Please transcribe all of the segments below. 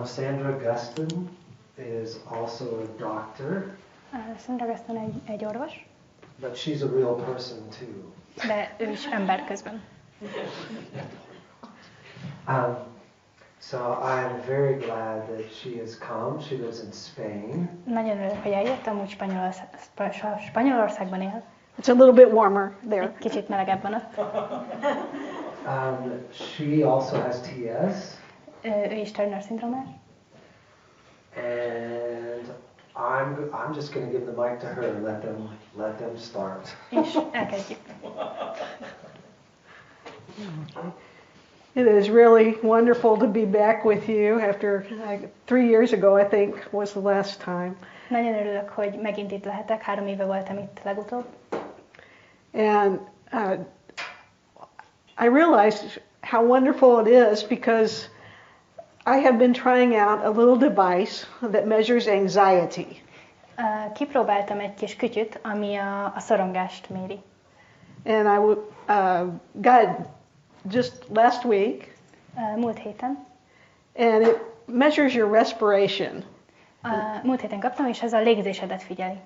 Sandra Gustin is also a doctor. Sandra Gustin egy orvos. But she's a real person too. De ő is ember közben. So I'm very glad that she has come. She lives in Spain. Nagyon örülök, hogy eljött, amúgy Spanyolországban él. It's a little bit warmer there. Egy kicsit melegebb van ott. She also has TS. Ő is Turner-szindrómás. And I'm just going to give the mic to her. Let them start. És elkezdjük. It is really wonderful to be back with you after 3 years ago, I think, was the last time. Nagyon örülök, hogy megint itt lehetek. 3 éve voltam itt legutóbb. And I realized how wonderful it is because I have been trying out a little device that measures anxiety. Kipróbáltam egy kis kütyüt, ami a szorongást méri. And I got it just last week. Múlt héten. And it measures your respiration. Múlt héten kaptam, és ez a légzésedet figyeli.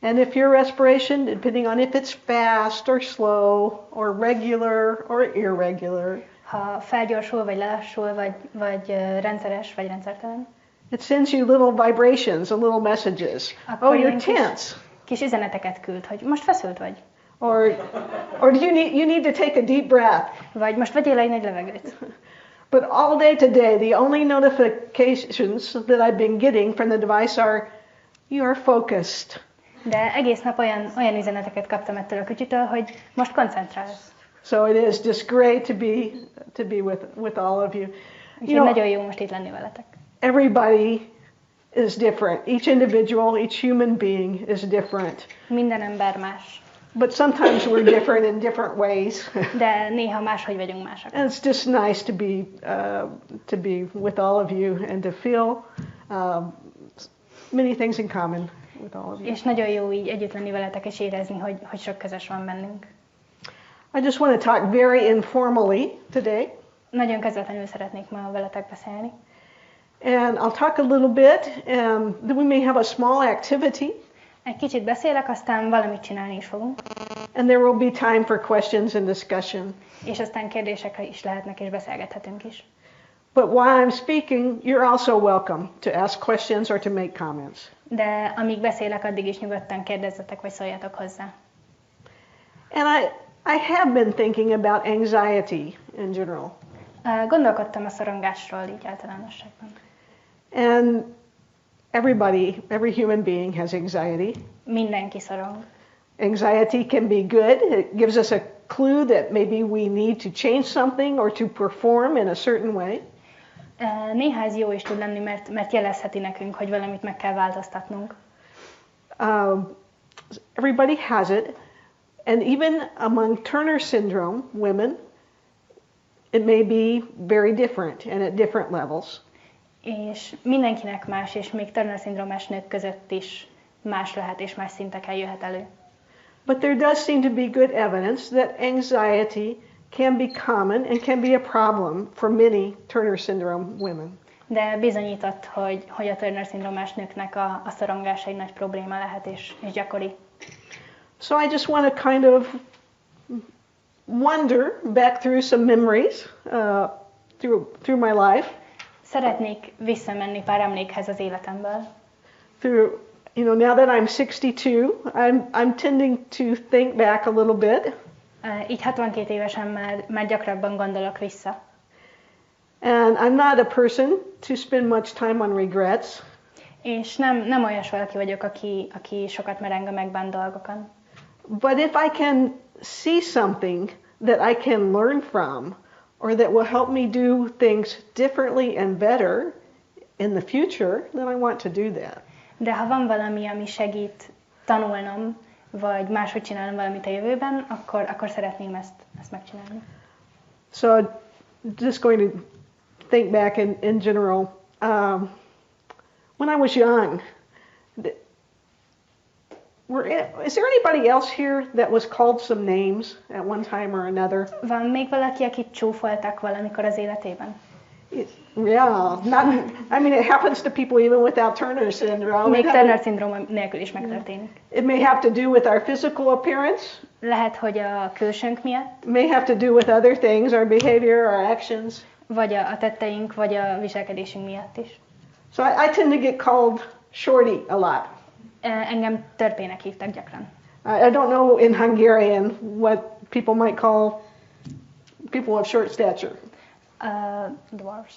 And if your respiration, depending on if it's fast or slow or regular or irregular, ha felgyorsul, vagy lelassul, vagy rendszeres, vagy rendszertelen, it sends you little vibrations, a little messages. Oh, you're tense. Kis üzeneteket küld, hogy most feszült vagy. Or you need to take a deep breath. Vagy most vegyél egy nagy levegőt. But all day today, the only notifications that I've been getting from the device are, you are focused. De egész nap olyan üzeneteket kaptam ettől a kütyütől, hogy most koncentrálsz. So it is just great to be with all of you. Úgyhogy nagyon jó most itt lenni veletek. Everybody is different. Each individual, each human being is different. Minden ember más. But sometimes we're different in different ways. De néha máshogy vagyunk mások. And it's just nice to be with all of you and to feel many things in common with all of you. És nagyon jó így együtt lenni veletek és érezni, hogy sok közös van bennünk. I just want to talk very informally today. Nagyon közvetlenül szeretnék ma veletek beszélni. And I'll talk a little bit, and then we may have a small activity. Egy kicsit beszélek, aztán valamit csinálni is fogunk. And there will be time for questions and discussion. És aztán kérdésekre is lehetnek, és beszélgethetünk is. But while I'm speaking, you're also welcome to ask questions or to make comments. De amíg beszélek, addig is nyugodtan kérdezzetek, vagy szóljatok hozzá. And I have been thinking about anxiety in general. Gondolkodtam a szorongásról így általánosságban. And every human being has anxiety. Mindenki szorong. Anxiety can be good. It gives us a clue that maybe we need to change something or to perform in a certain way. Néha ez jó is tud lenni, mert jelezheti nekünk, hogy valamit meg kell változtatnunk. Everybody has it. And even among Turner syndrome women, it may be very different and at different levels. És mindenkinek más, és még Turner-szindrómás nők között is más lehet, és más szinteken jöhet elő. But there does seem to be good evidence that anxiety can be common and can be a problem for many Turner syndrome women. De bizonyított, hogy a Turner-szindrómás nőknek a szorongása egy nagy probléma lehet, és gyakori. So I just want to kind of wander back through some memories through my life. Szeretnék visszamenni pár emlékhez az életemből. Through, now that I'm 62, I'm tending to think back a little bit. Így 62 évesen már gyakrabban gondolok vissza. And I'm not a person to spend much time on regrets. És nem olyas valaki vagyok, aki sokat mereng a megbánt dolgokon. But if I can see something that I can learn from, or that will help me do things differently and better in the future, then I want to do that. De ha van valami, ami segít tanulnom, vagy máshogy csinálnom valamit a jövőben, akkor szeretném ezt megcsinálni. So just going to think back in general. When I was young, is there anybody else here that was called some names at one time or another? Van még valaki, akit csúfoltak valamikor az életében? Yeah, I mean, it happens to people even without Turner-szindróma. Még Turner-szindróma nélkül is megtörténik. It may have to do with our physical appearance. Lehet, hogy a külsőnk miatt. It may have to do with other things, our behavior, our actions. Vagy a tetteink, vagy a viselkedésünk miatt is. So I tend to get called Shorty a lot. Engem törpének hívtak gyakran. I don't know in Hungarian what people might call people of short stature. Dwarfs.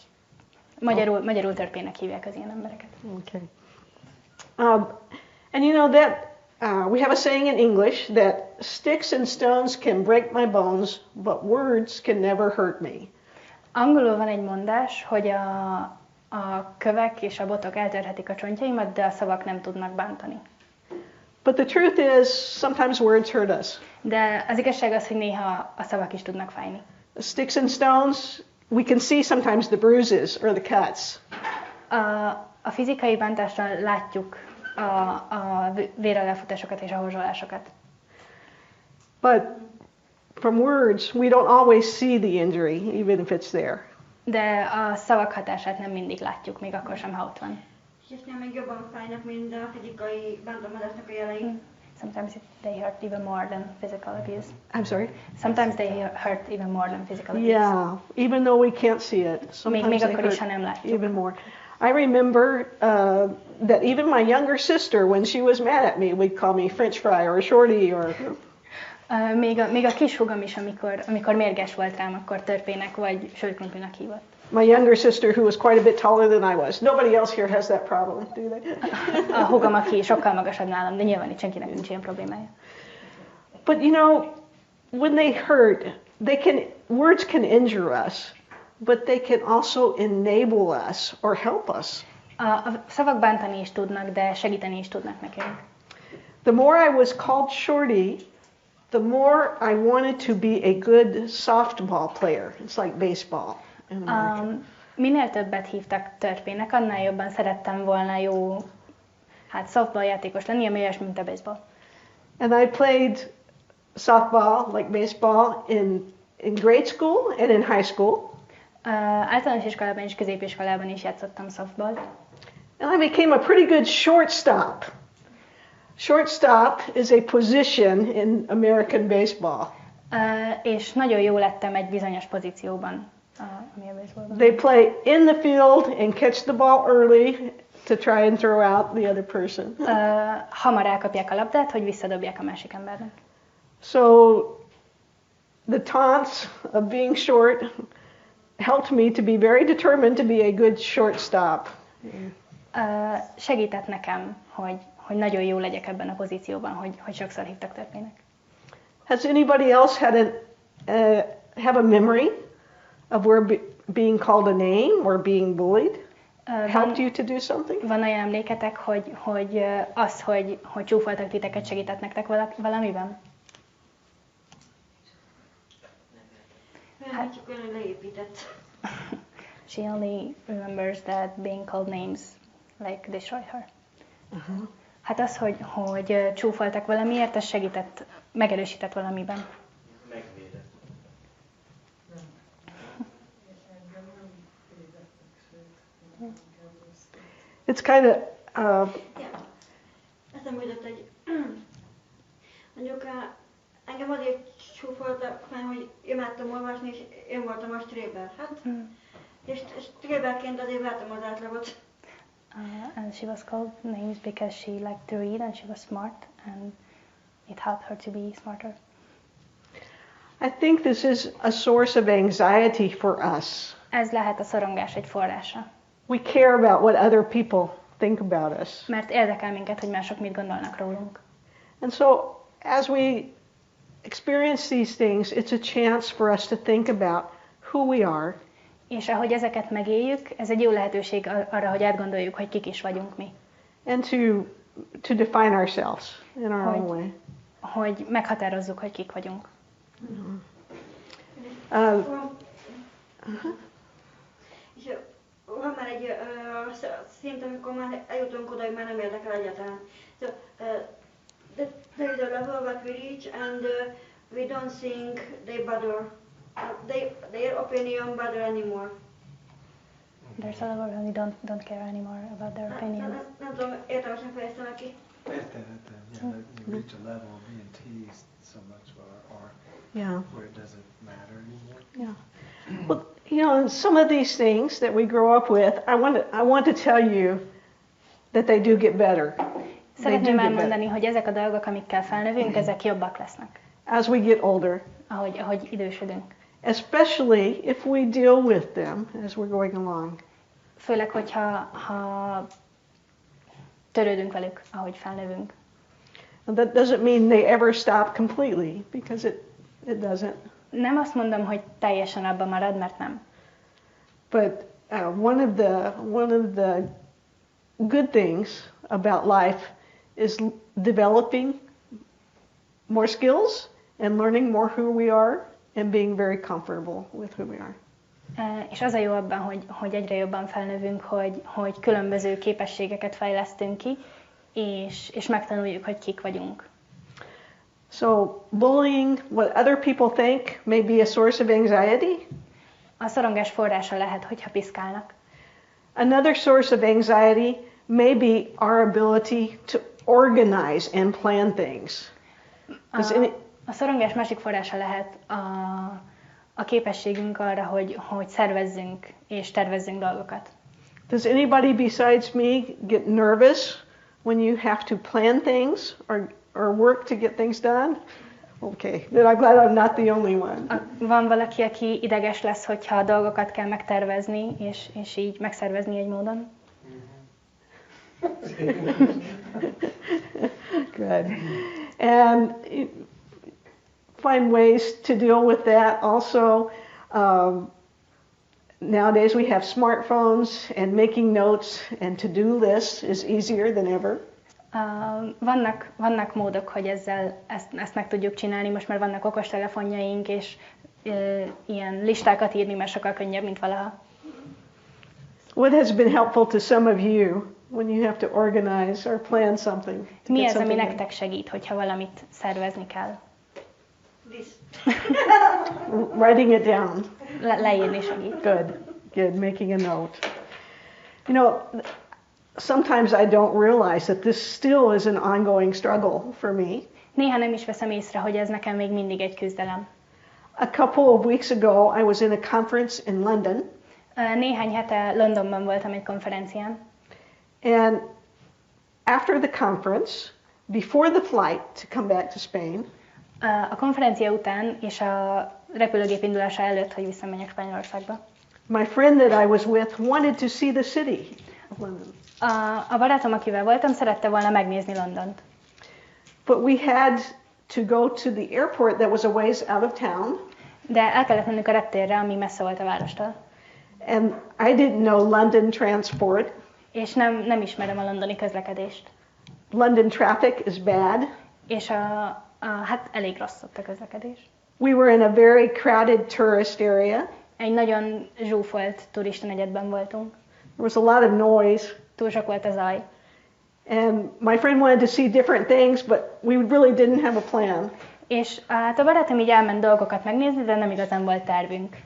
Magyarul törpének hívják az ilyen embereket. Okay. And you know that we have a saying in English that sticks and stones can break my bones, but words can never hurt me. Angolul van egy mondás, hogy a kövek és a botok eltörhetik a csontjaimat, de a szavak nem tudnak bántani. But the truth is, sometimes words hurt us. De az igazság az, hogy néha a szavak is tudnak fájni. Sticks and stones, we can see sometimes the bruises or the cuts. A fizikai bántásra látjuk a véraláfutásokat és a horzsolásokat. But from words, we don't always see the injury, even if it's there. De a szavak hatását nem mindig látjuk, még akkor sem, ha ott van. És még jobban fájnak, mint a fizikai bántalmazásnak a jelei. Sometimes they hurt even more than physical abuse. I'm sorry? Sometimes they hurt even more than physical abuse. Yeah, even though we can't see it, sometimes Még they akkor hurt is, ha nem látjuk. even more. I remember that even my younger sister, when she was mad at me, would call me French fry or shorty or... Még a kishúgom is, amikor mérges volt rám, akkor törpének vagy sőkrumplinak hívott. My younger sister, who was quite a bit taller than I was. Nobody else here has that problem, do they? A húgom, aki sokkal magasabb nálam, de nyilván itt senkinek nincs ilyen problémája. But you know, when they hurt, words can injure us, but they can also enable us or help us. A szavak bántani is tudnak, de segíteni is tudnak nekünk. The more I was called shorty, the more I wanted to be a good softball player. It's like baseball. Minél többet hívtak törpének, annál jobban szerettem volna jó, softball játékos lenni, ami olyasmi, mint a baseball. And I played softball, like baseball, in grade school and in high school. Általános iskolában és középiskolában is játszottam softball. And I became a pretty good shortstop. Shortstop is a position in American baseball. És nagyon jó lettem egy bizonyos pozícióban. Ami a baseballban. They play in the field and catch the ball early to try and throw out the other person. Hamar elkapják a labdát, hogy visszadobják a másik embernek. So the taunts of being short helped me to be very determined to be a good shortstop. Segített nekem, hogy nagyon jó legyek ebben a pozícióban, hogy sokszor hívtak törpének. Has anybody else have a memory of where being called a name or being bullied helped you to do something? Van olyan emléketek, hogy csúfoltak titeket, segített nektek valamiben? Hát csak olyan, hogy leépített. She only remembers that being called names like destroyed her. Uh-huh. Hát az, hogy csúfoltak valamiért, ez segített, megerősített valamiben. Megvédett. It's kind of Eszembe jutott egy mondjuk engem azért csúfoltak fel, hogy imádtam olvasni, és én voltam a Stréber. Hát, és Stréberként azért vertem az átlagot. And she was called names because she liked to read and she was smart and it helped her to be smarter. I think this is a source of anxiety for us. Ez lehet a szorongás egy forrása. We care about what other people think about us. Mert érdekel minket, hogy mások mit gondolnak rólunk. And so as we experience these things, it's a chance for us to think about who we are. És ahogy ezeket megéljük, ez egy jó lehetőség arra, hogy átgondoljuk, hogy kik is vagyunk mi. And to define ourselves in our own way. Hogy meghatározzuk, hogy kik vagyunk. És van már egy szint, amikor már eljutunk oda, hogy már nem érdekel egyáltalán. So, there is a level what we reach and we don't think they bother, their opinion bother anymore. There's a level when we don't care anymore about their opinions. Nem tudom, értelmesen fejeztem ki. Értem. Yeah, you reach a level of being teased so much or Yeah. where it doesn't matter anymore. Yeah. Well, you know, some of these things that we grow up with, I want to tell you that they do get better. Szeretném elmondani, hogy ezek a dolgok, amikkel felnövünk, ezek jobbak lesznek, as we get older, ahogy idősödünk. especially if we deal with them as we're going along. Főleg, hogyha törődünk velük, ahogy felnövünk. And that doesn't mean they ever stop completely, because it doesn't. Nem azt mondom, hogy teljesen abban marad, mert nem. But one of the good things about life is developing more skills and learning more who we are and being very comfortable with who we are. És az a jó abban, hogy egyre jobban felnövünk, hogy különböző képességeket fejlesztünk ki, és megtanuljuk, hogy kik vagyunk. So bullying, what other people think, may be a source of anxiety. A szorongás forrása lehet, hogyha piszkálnak. Another source of anxiety may be our ability to organize and plan things. A szorongás másik forrása lehet a képességünk arra, hogy szervezzünk és tervezzünk dolgokat. Does anybody besides me get nervous when you have to plan things or work to get things done? Okay, then I'm glad I'm not the only one. Van valaki, aki ideges lesz, hogyha a dolgokat kell megtervezni, és így megszervezni egy módon? Good. And find ways to deal with that. Also, nowadays we have smartphones, and making notes and to-do lists is easier than ever. Vannak módok, hogy ezt meg tudjuk csinálni. Most már vannak okostelefonjaink, és ilyen listákat írni már sokkal könnyebb, mint valaha. What has been helpful to some of you when you have to organize or plan something? Mi az, ami nektek segít, hogyha valamit szervezni kell? This. Writing it down. Leírni segít. Good. Making a note. You know, sometimes I don't realize that this still is an ongoing struggle for me. Néha nem is veszem észre, hogy ez nekem még mindig egy küzdelem. A couple of weeks ago, I was in a conference in London. Néhány hete Londonban voltam egy konferencián. And after the conference, before the flight to come back to Spain, a konferencia után és a repülőgép indulása előtt, hogy visszamenjek Spanyolországba, my friend that I was with wanted to see the city of London. A barátom, akivel voltam, szerette volna megnézni Londont. But we had to go to the airport that was a ways out of town. De el kellett mennünk a reptérre, ami messze volt a várostól. And I didn't know London transport. És nem ismerem a londoni közlekedést. London traffic is bad. És hát elég rossz ott a közlekedés. We were in a very crowded tourist area. Egy nagyon zsúfolt turista negyedben voltunk. There was a lot of noise. Túl sok volt a zaj. And my friend wanted to see different things, but we really didn't have a plan. És hát a barátom így elment dolgokat megnézni, de nem igazán volt tervünk.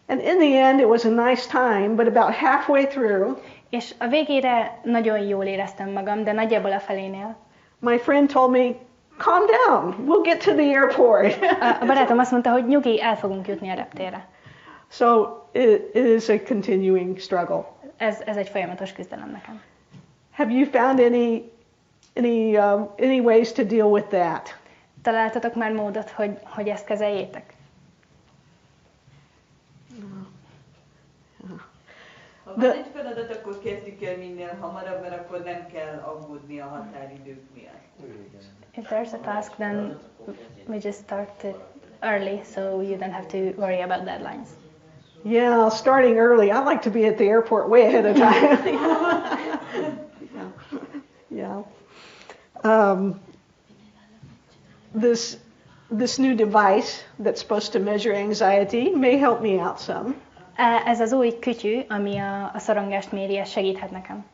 And in the end, it was a nice time, but about halfway through, és a végére nagyon jól éreztem magam, de nagyjából a felénél. My friend told me, calm down, we'll get to the airport. A barátom azt mondta, hogy nyugi, el fogunk jutni a reptérre. So it is a continuing struggle. Ez egy folyamatos küzdelem nekem. Have you found any ways to deal with that? Találtatok már módot, hogy ezt kezeljétek? Ha van egy feladat, akkor kezdjük el minél hamarabb, mert akkor nem kell aggódni a határidők miatt. If there's a task, then we just start it early, so you don't have to worry about deadlines. Yeah, starting early. I like to be at the airport way ahead of time. Yeah. This new device that's supposed to measure anxiety may help me out some. Ez az új kütyű, ami a szorongást méri, ez segíthet nekem.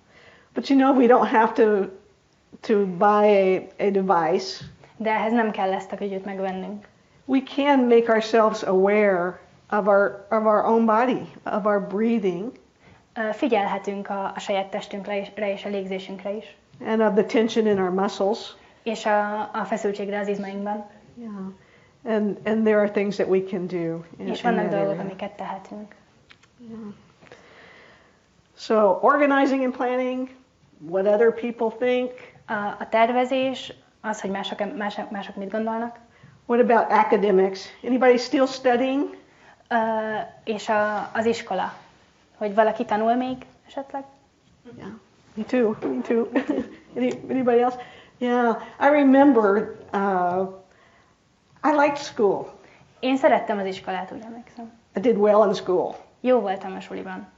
But you know, we don't have to buy a device. De ehhez nem kell ezt a kütyűt megvennünk. We can make ourselves aware of our own body, of our breathing. Figyelhetünk a saját testünkre és a légzésünkre is. And of the tension in our muscles. És a feszültségre az izmainkban. Yeah. And there are things that we can do És in vannak that dolgok, area. amiket tehetünk. Yeah. So organizing and planning, what other people think. A tervezés, az, hogy mások mit gondolnak. What about academics? Anybody still studying? És az iskola. Hogy valaki tanul még esetleg? Yeah, me too. Me too. Anybody else? Yeah, I remember. I liked school. Én szerettem az iskolát, úgy emlékszem. I did well in school. Jó voltam a suliban.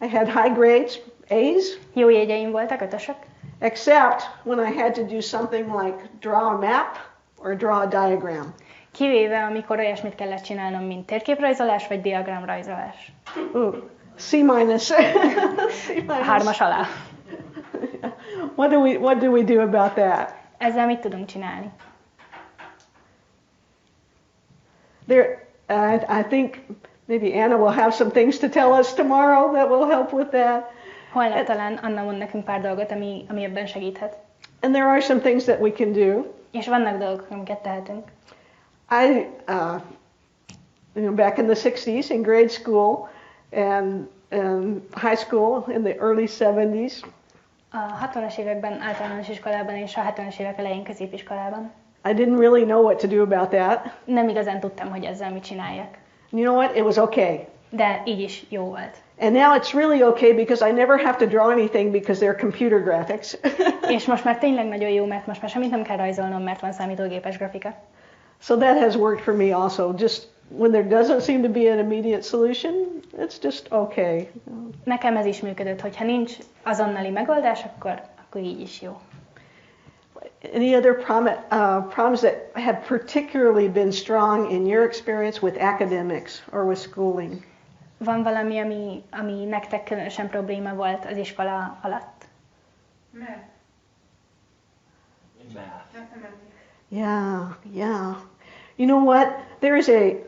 I had high grades, A's. Jó jegyeim voltak, 5-ösök. Except when I had to do something like draw a map or draw a diagram. Kivéve, amikor olyasmit kellett csinálnom, mint térképrajzolás vagy diagramrajzolás. C minus. C minus. 3-as alá. What do we do about that? Ezzel mit tudunk csinálni? I think maybe Anna will have some things to tell us tomorrow that will help with that. Holnap talán Anna mond nekünk pár dolgot, ami ebben segíthet. And there are some things that we can do. És vannak dolgok, amiket tehetünk. Back in the 60s in grade school and high school in the early 70s. A 60-as években általános iskolában és a 70-es évek elején középiskolában. I didn't really know what to do about that. Nem igazán tudtam, hogy ezzel mit csináljak. You know what? It was okay. De így is jó volt. And now it's really okay because I never have to draw anything because they're computer graphics. És most már tényleg nagyon jó, mert most már semmit nem kell rajzolnom, mert van számítógépes grafika. So that has worked for me also. Just when there doesn't seem to be an immediate solution, it's just okay. Nekem ez is működött, hogyha nincs azonnali megoldás, akkor így is jó. Any other problems that have particularly been strong in your experience with academics or with schooling? Van valami, ami nektek különösen probléma volt az iskola alatt? Yeah. You know what?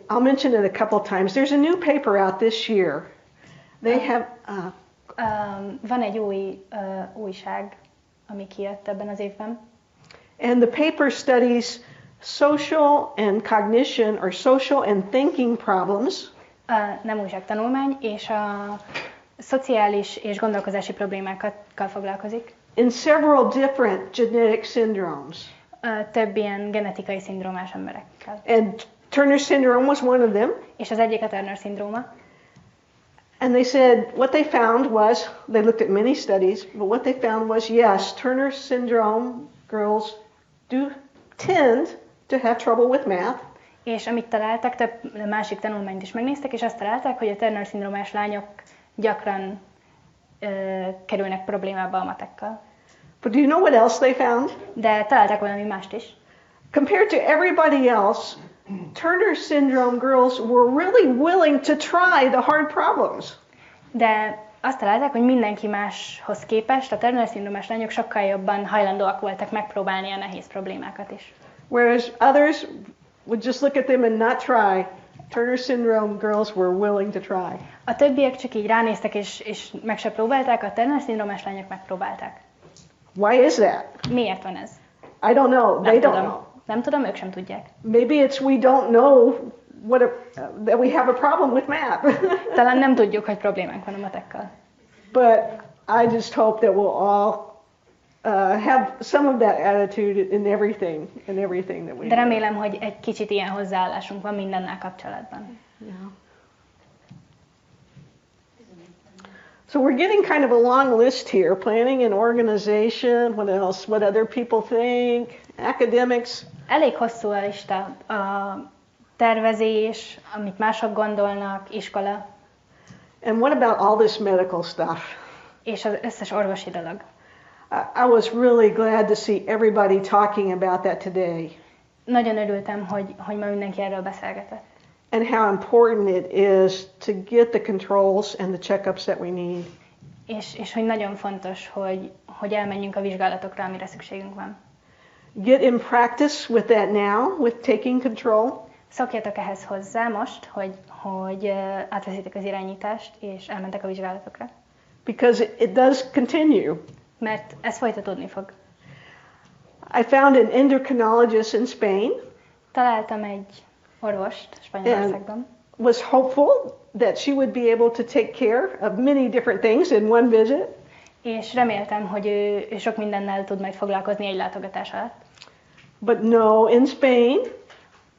I'll mention it a couple times. There's a new paper out this year. They have... Van egy új újság, ami kijött ebben az évben. And the paper studies social and cognition or social and thinking problems. Nem újságtanulmány, és a szociális és gondolkozási problémákkal foglalkozik. In several different genetic syndromes. Több ilyen genetikai szindrómás emberekkel. And Turner-szindróma was one of them. És az egyik a Turner-szindróma. And they said what they found was, they looked at many studies, but what they found was yes, Turner syndrome girls do tend to have trouble with math. És amit találtak, több másik tanulmányt is megnéztek, és azt találták, hogy a Turner-szindrómás lányok gyakran kerülnek problémába a matekkal. But do you know what else they found? De találtak valami mást is. Compared to everybody else, Turner syndrome girls were really willing to try the hard problems. De azt találták, hogy mindenki máshoz képest a Turner-szindrómás lányok sokkal jobban hajlandóak voltak megpróbálni a nehéz problémákat is. Whereas others would just look at them and not try. Turner syndrome girls were willing to try. A többiek csak így ránéztek és meg se próbálták, a Turner-szindrómás lányok megpróbálták. Why is that? Miért van ez? I don't know. They don't know. Nem tudom, ők sem tudják. Maybe it's we don't know that we have a problem with math. Talán nem tudjuk, hogy problémánk van a matekkal. But I just hope that we'll all have some of that attitude in everything that we do. De remélem, hogy egy kicsit ilyen hozzáállásunk van mindennel kapcsolatban. Yeah. So we're getting kind of a long list here. Planning and organization, what else? What other people think, academics. Elég hosszú a lista. A tervezés, amit mások gondolnak, iskola. And what about all this medical stuff? És az összes orvosi dolog. I was really glad to see everybody talking about that today. Nagyon örültem, hogy ma mindenki erről beszélgetett. And how important it is to get the controls and the checkups that we need. És hogy nagyon fontos, hogy elmenjünk a vizsgálatokra, amire szükségünk van. Get in practice with that now, with taking control. Szokjatok ehhez hozzá most, hogy átveszitek az irányítást, és elmentek a vizsgálatokra. because it does continue. mert ez folytatódni fog. I found an endocrinologist in Spain. Találtam egy orvost Spanyolországban. Was hopeful that she would be able to take care of many different things in one visit. És reméltem, hogy ő sok mindennel tud majd foglalkozni egy látogatás alatt. But no, in Spain,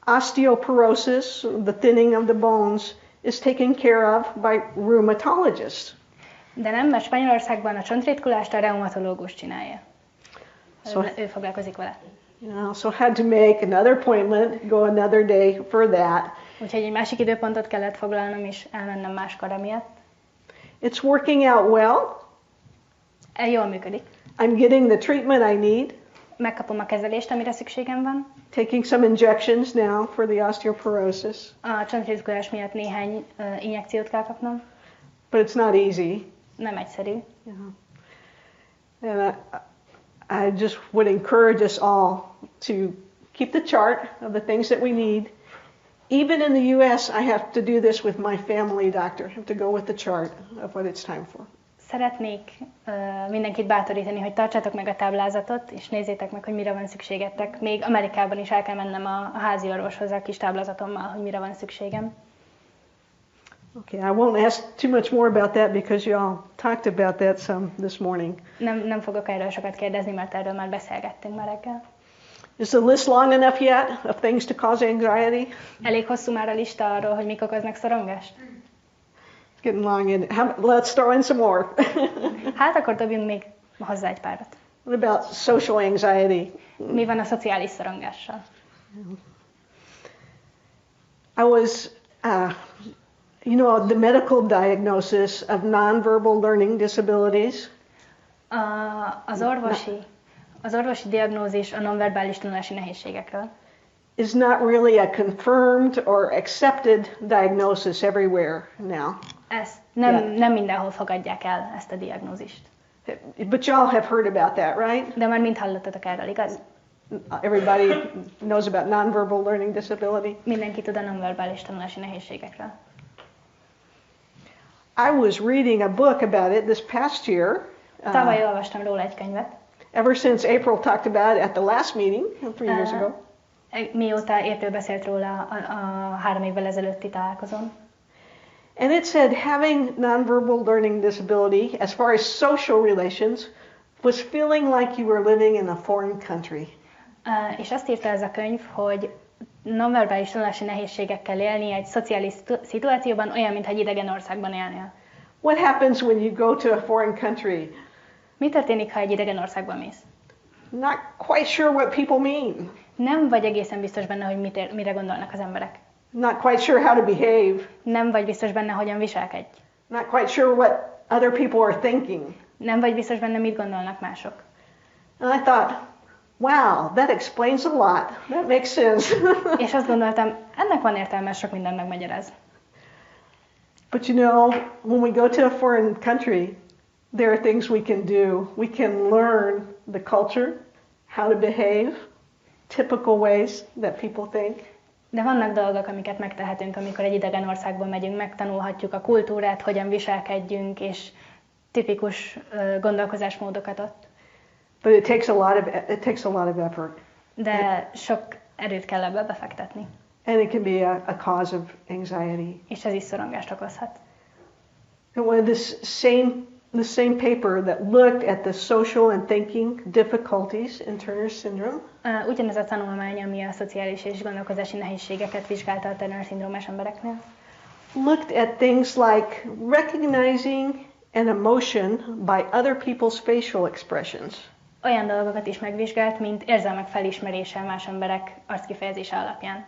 osteoporosis, the thinning of the bones, is taken care of by rheumatologists. De nem, mert Spanyolországban a csontritkulást a reumatológus csinálja. Ő foglalkozik vele. So had to make another appointment, go another day for that. Úgyhogy egy másik időpontot kellett foglalnom, és elmennem máskor emiatt. It's working out well. Jól működik. I'm getting the treatment I need. Megkapom a kezelést, amire szükségem van. Taking some injections now for the osteoporosis. A csontritkulás miatt néhány injekciót kell kapnom. But it's not easy. Nem egyszerű. And I just would encourage us all to keep the chart of the things that we need. Even in the US, I have to do this with my family doctor. I have to go with the chart of what it's time for. Szeretnék mindenkit bátorítani, hogy tartsátok meg a táblázatot, és nézzétek meg, hogy mire van szükségetek. Még Amerikában is el kell mennem a házi orvoshoz a kis táblázatommal, hogy mire van szükségem. Okay, I won't ask too much more about that because you all talked about that some this morning. Nem fogok erről sokat kérdezni, mert erről már beszélgettünk ma reggel. Is the list long enough yet of things to cause anxiety? Elég hosszú már a lista arról, hogy mik okoznak szorongást? It's getting long, and let's throw in some more. Hát akkor dobjunk még hozzá egy párat. What about social anxiety? Mi van a szociális szorongással? I was, the medical diagnosis of nonverbal learning disabilities. Az orvosi diagnózis a nonverbális tanulási nehézségekről. Is not really a confirmed or accepted diagnosis everywhere now. Ezt nem mindenhol fogadják el, ezt a diagnózist. But y'all have heard about that, right? De már mind hallottatok erről, igaz? Everybody knows about nonverbal learning disability. Mindenki tud a nonverbális tanulási nehézségekről. I was reading a book about it this past year. Tavaly olvastam róla egy könyvet. Ever since April talked about it at the last meeting 3 years ago. Mióta April beszélt róla a 3 évvel ezelőtti találkozón. And it said having nonverbal learning disability, as far as social relations, was feeling like you were living in a foreign country. És azt írta ez a könyv, hogy nonverbális tanulási nehézségekkel élni egy szociális szituációban olyan, mintha egy idegen országban élnél. What happens when you go to a foreign country? Mi történik, ha egy idegen országba mész? Not quite sure what people mean. Nem vagy egészen biztos benne, hogy mire gondolnak az emberek. Not quite sure how to behave. Nem vagy biztos benne, hogyan viselkedj. Not quite sure what other people are thinking. Nem vagy biztos benne, mit gondolnak mások. And I thought, wow, that explains a lot. That makes sense. És azt gondoltam, ennek van értelme, sok minden megmagyaráz. But when we go to a foreign country, there are things we can do. We can learn the culture, how to behave, typical ways that people think. De vannak dolgok, amiket megtehetünk, amikor egy idegen országba megyünk, megtanulhatjuk a kultúrát, hogyan viselkedjünk, és tipikus gondolkozásmódokat ott. But it takes a lot of effort. De sok erőt kell ebbe befektetni. And it can be a cause of anxiety. És ez is szorongást okozhat. And one of the same paper that looked at the social and thinking difficulties in Turner syndrome. Ugyanez a tanulmány, ami a szociális és gondolkozási nehézségeket vizsgálta a Turner-szindrómás embereknél. Looked at things like recognizing an emotion by other people's facial expressions. Olyan dolgokat is megvizsgált, mint érzelmek felismerése más emberek arckifejezése alapján.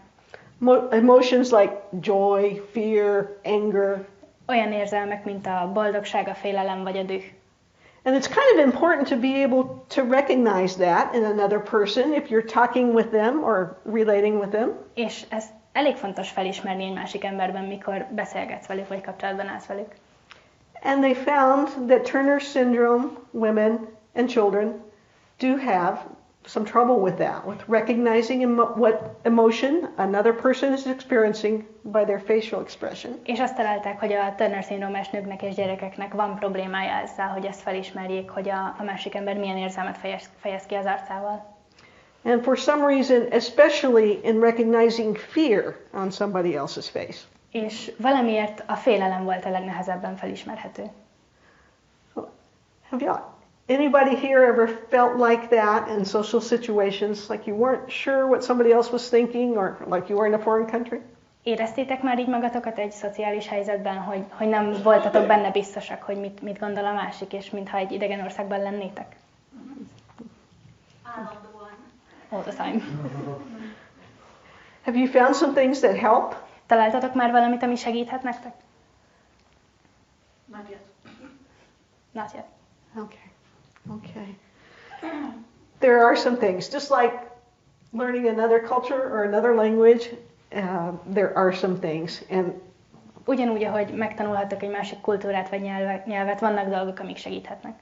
Emotions like joy, fear, anger. Olyan érzelmek, mint a boldogság, a félelem vagy a düh. And it's kind of important to be able to recognize that in another person if you're talking with them or relating with them. És ez elég fontos felismerni egy másik emberben, mikor beszélgetsz velük vagy kapcsolatban állsz velük. And they found that Turner syndrome women and children do have some trouble with that, with recognizing what emotion another person is experiencing by their facial expression. És azt találták, hogy a Turner-szindrómás nőknek és gyerekeknek van problémája ezzel, hogy ezt felismerjék, hogy a másik ember milyen érzelmet fejez ki az arcával. And for some reason, especially in recognizing fear on somebody else's face. És valamiért a félelem volt a legnehezebben felismerhető. Anybody here ever felt like that in social situations, like you weren't sure what somebody else was thinking, or like you were in a foreign country? Éreztétek már így magatokat egy szociális helyzetben, hogy nem voltatok benne biztosak, hogy mit gondol a másik, és mintha egy idegen országban lennétek? Állandóan. All the time. Have you found some things that help? Találtatok már valamit, ami segíthet nektek? Not yet. Not yet. Okay. There are some things, just like learning another culture or another language, there are some things. And ugyanúgy, ahogy megtanulhattok egy másik kultúrát vagy nyelvet, vannak dolgok, amik segíthetnek.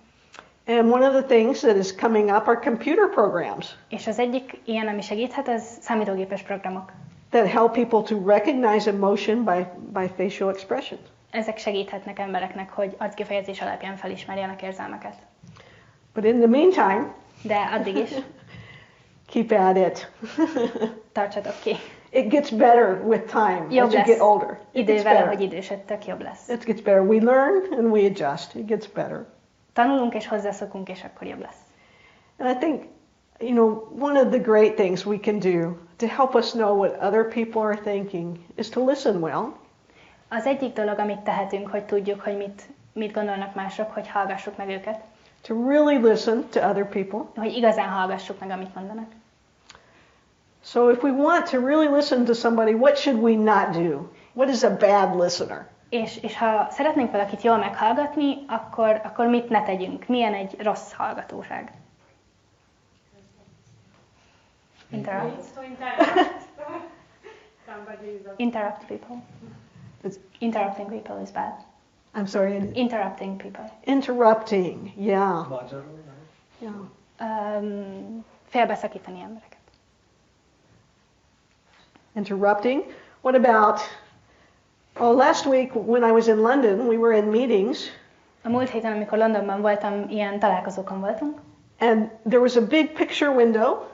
And one of the things that is coming up are computer programs. És az egyik ilyen, ami segíthet, az számítógépes programok. That help people to recognize emotion by facial expressions. Ezek segíthetnek embereknek, hogy arckifejezés alapján felismerjenek érzelmeket. But in the meantime, de addig is keep at it. Tartsatok ki. It gets better with time Jobb as you get older. Idővel, ahogy idősödtök, jobb lesz. It gets better. We learn and we adjust. It gets better. Tanulunk és hozzászokunk, és akkor jobb lesz. And I think, one of the great things we can do to help us know what other people are thinking is to listen well. Az egyik dolog, amit tehetünk, hogy tudjuk, hogy mit gondolnak mások, hogy hallgassuk meg őket. To really listen to other people. Hogy igazán hallgassuk meg, amit mondanak. So if we want to really listen to somebody, what should we not do? What is a bad listener? És ha szeretnénk valakit jól meghallgatni, akkor mit ne tegyünk? Milyen egy rossz hallgatóság? Interrupt people. Interrupting people is bad. I'm sorry. Interrupting people. Interrupting, yeah. Yeah. Félbeszakítani embereket. Interrupting. What about, last week when I was in London, we were in meetings. A múlt héten, amikor Londonban voltam, ilyen találkozókon voltunk. And there was a big picture window,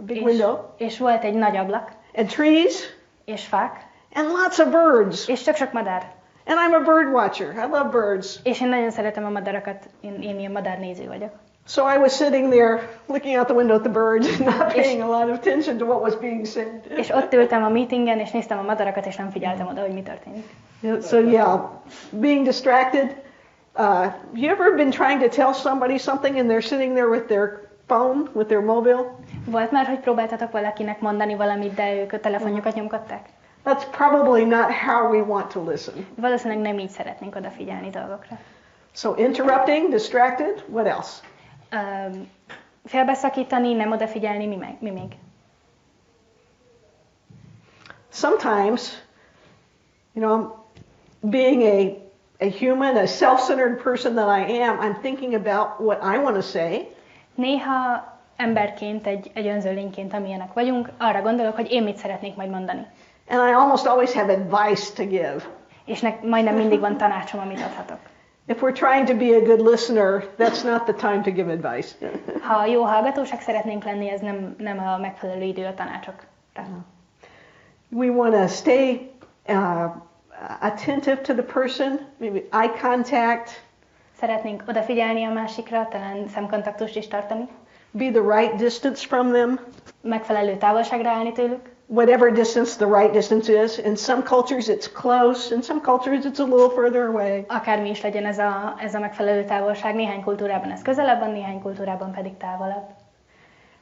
window. És volt egy nagy ablak. And trees. És fák. And lots of birds. És sok madár. And I'm a bird watcher. I love birds. És én nagyon szeretem a madarakat. Én ilyen madárnéző vagyok. So I was sitting there looking out the window at the birds, not paying a lot of attention to what was being said. És ott ültem a meetingen, és néztem a madarakat, és nem figyeltem oda, hogy mi történik. So yeah, being distracted. You ever been trying to tell somebody something and they're sitting there with their phone, with their mobile? Volt már, hogy próbáltatok valakinek mondani valamit, de ők a telefonjukat nyomkodták? That's probably not how we want to listen. Valószínűleg nem így szeretnénk odafigyelni dolgokra. So interrupting, distracted, what else? Félbeszakítani, nem odafigyelni, mi még? Sometimes, being a human, a self-centered person that I am, I'm thinking about what I want to say. Néha emberként, egy önző lényként, amilyenek vagyunk, arra gondolok, hogy én mit szeretnék majd mondani. And I almost always have advice to give. És majdnem mindig van tanácsom, amit adhatok. If we're trying to be a good listener, that's not the time to give advice. Ha jó hallgatóság szeretnénk lenni, ez nem a megfelelő idő a tanácsokra. We want to stay attentive to the person, maybe eye contact. Szeretnénk odafigyelni a másikra, talán szemkontaktust is tartani. Be the right distance from them. Megfelelő távolságra állni tőlük. Whatever distance the right distance is. In some cultures it's close, in some cultures it's a little further away. Akármi is legyen ez a megfelelő távolság, néhány kultúrában ez közelebb van, néhány kultúrában pedig távolabb.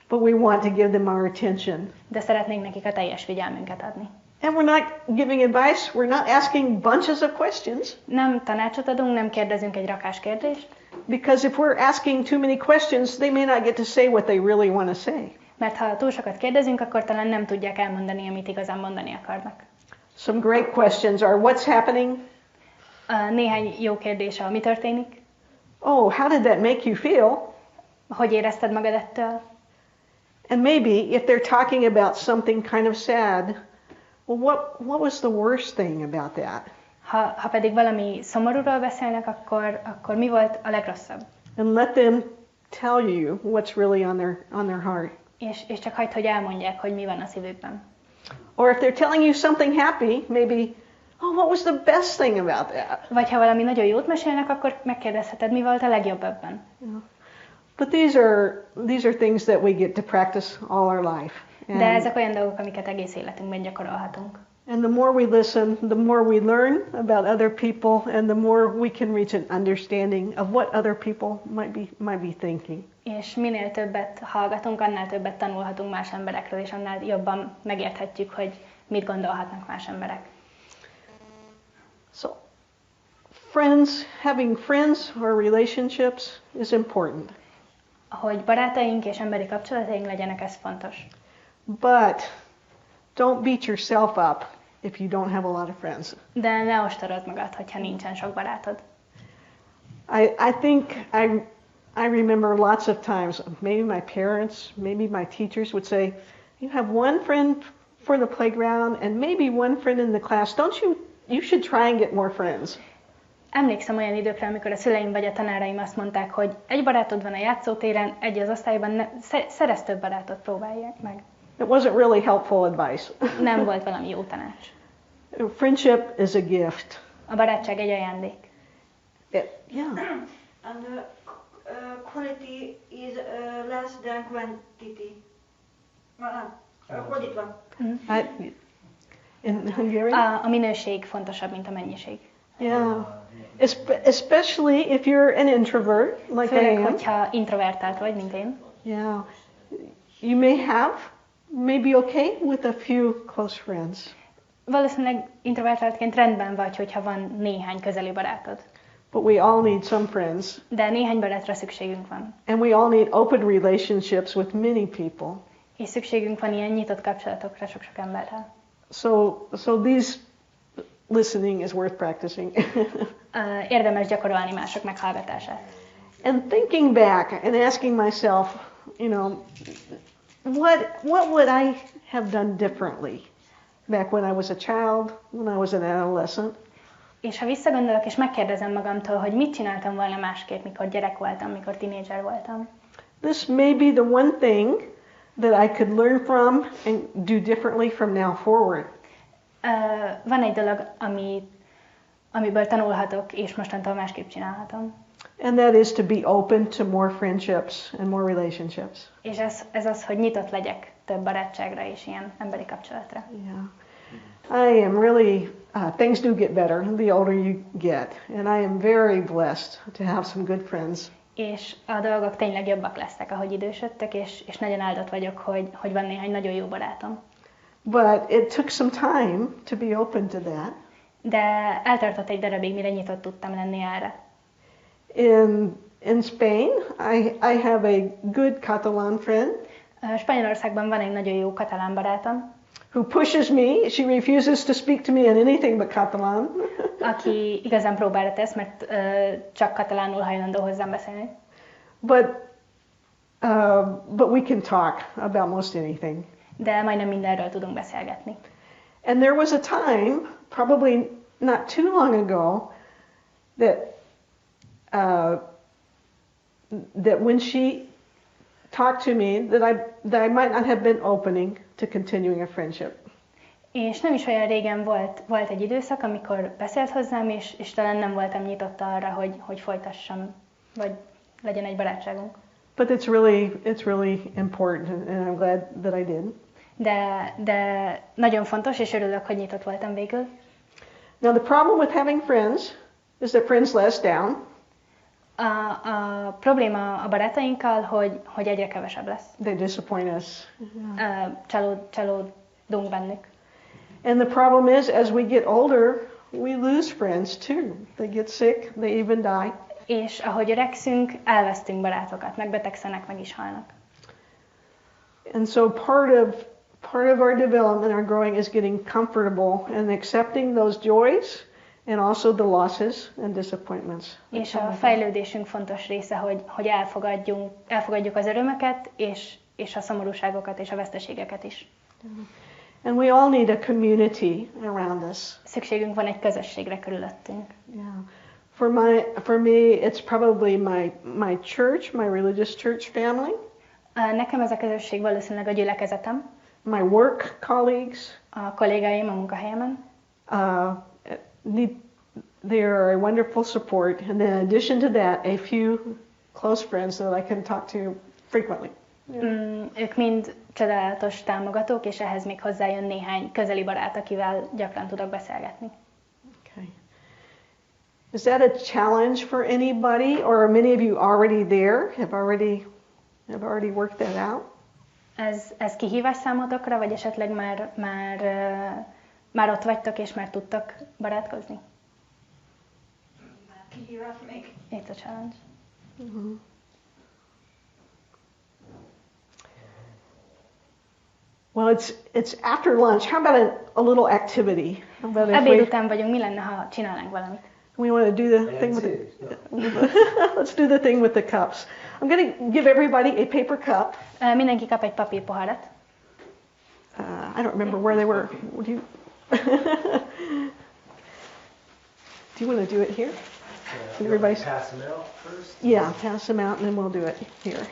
But we want to give them our attention. De szeretnénk nekik a teljes figyelmünket adni. And we're not giving advice, we're not asking bunches of questions. Nem tanácsot adunk, nem kérdezünk egy rakás kérdést. Because if we're asking too many questions, they may not get to say what they really want to say. Mert ha túl sokat kérdezünk, akkor talán nem tudják elmondani, amit igazán mondani akarnak. Some great questions are, what's happening? Néhány jó kérdés mi történik? Oh, how did that make you feel? Hogy érezted magad ettől? And maybe if they're talking about something kind of sad, well, what was the worst thing about that? Ha pedig valami szomorúról beszélnek, akkor mi volt a legrosszabb? And let them tell you what's really on their heart. És csak hagyd, hogy elmondják, hogy mi van a szívükben. Or if they're telling you something happy, maybe, oh, what was the best thing about that? Vagy ha valami nagyon jót mesélnek, akkor megkérdezheted, mi volt a legjobb ebben. Yeah. But these are things that we get to practice all our life. De ezek olyan dolgok, amiket egész életünkben gyakorolhatunk. And the more we listen, the more we learn about other people, and the more we can reach an understanding of what other people might be thinking. És minél többet hallgatunk, annál többet tanulhatunk más emberekről, és annál jobban megérthetjük, hogy mit gondolhatnak más emberek. So, having friends or relationships is important. Hogy barátaink és emberi kapcsolataink legyenek, ez fontos. But don't beat yourself up if you don't have a lot of friends. De ne ostorozd magad, hogyha nincsen sok barátod. I think I remember lots of times, maybe my parents, maybe my teachers would say, you have one friend for the playground and maybe one friend in the class. You should try and get more friends. Emlékszem olyan időkre, amikor a szüleim vagy a tanáraim azt mondták, hogy egy barátod van a játszótéren, egy az osztályban, szerezz több barátot, próbálják meg. It wasn't really helpful advice. Nem volt valami jó tanács. Friendship is a gift. A barátság egy ajándék. Yeah. And quality is less than quantity. Fordítva. In Hungarian? A minőség fontosabb, mint a mennyiség. Yeah. Especially if you're an introvert, like Főleg, I am. hogyha introvertált vagy, mint én. Yeah. You may have maybe okay with a few close friends. Valószínűleg introvertáltként rendben vagy, hogyha van néhány közeli barátod. But we all need some friends. De néhány barátra szükségünk van. And we all need open relationships with many people. És szükségünk van ilyen nyitott kapcsolatokra sok-sok emberrel. So these listening is worth practicing. Érdemes gyakorolni mások meghallgatását. And thinking back and asking myself, what would I have done differently back when I was a child, when I was an adolescent? És ha visszagondolok és megkérdezem magamtól, hogy mit csináltam volna másképp, mikor gyerek voltam, mikor tínédzser voltam. This may be the one thing that I could learn from and do differently from now forward. Van egy dolog, amiből tanulhatok, és mostantól másképp csinálhatom. And that is to be open to more friendships and more relationships. És ez az, hogy nyitott legyek több barátságra és ilyen emberi kapcsolatra. Yeah. I am really, things do get better the older you get. And I am very blessed to have some good friends. És a dolgok tényleg jobbak lesznek, ahogy idősödtek, és nagyon áldott vagyok, hogy van néhány nagyon jó barátom. But it took some time to be open to that. De eltartott egy darabig, mire nyitott tudtam lenni erre. In Spain, I have a good Catalan friend. Spanyolországban van egy nagyon jó katalán barátom. Who pushes me. She refuses to speak to me in anything but Catalan. Aki igazán próbára tesz, mert csak katalánul hajlandó hozzám beszélni. But we can talk about most anything. De majdnem mindenről tudunk beszélgetni. And there was a time, probably not too long ago, that when she talked to me, that I might not have been opening to continuing a friendship. És nem is olyan régen volt egy időszak, amikor beszélt hozzám, és talán nem voltam nyitott arra, hogy folytassam, vagy legyen egy barátságunk. But it's really important, and I'm glad that I did. De nagyon fontos, és örülök, hogy nyitott voltam végül. Now the problem with having friends is that friends let us down. A probléma a barátainkkal, hogy egyre kevesebb lesz. They disappoint us. Csalódunk bennük. And the problem is, as we get older, we lose friends too. They get sick, they even die. És ahogy öregszünk, elvesztünk barátokat, megbetegszenek, meg is halnak. And so part of our development, our growing, is getting comfortable and accepting those joys and also the losses and disappointments. És a fejlődésünk fontos része, hogy elfogadjuk az örömöket, és és a szomorúságokat és a veszteségeket is. And we all need a community around us. Szükségünk van egy közösségre körülöttünk. Yeah. For me, it's probably my church, my religious church family. Nekem ez a közösség valószínűleg a gyülekezetem. My work colleagues. A kollégáim a munkahelyemen. They are a wonderful support, and then in addition to that, a few close friends that I can talk to frequently. Ők mind csodálatos támogatók, és ehhez még hozzájön néhány közeli barát, akivel gyakran tudok beszélgetni. Okay. Is that a challenge for anybody, or are many of you already there? Have already worked that out? Ez kihívás számotokra, vagy esetleg már ott vagytok, és már tudtok barátkozni? Kihívás még. It's a challenge. Mm-hmm. Well, it's after lunch. How about a little activity? Ebéd után vagyunk, mi lenne, ha csinálnánk valamit? We want to do the thing with let's do the thing with the cups. I'm going to give everybody a paper cup. Mindenki kap egy papírpoharat. I don't remember where they were. Do you want to do it here? Can everybody pass them out first? Yeah, pass them out and then we'll do it here.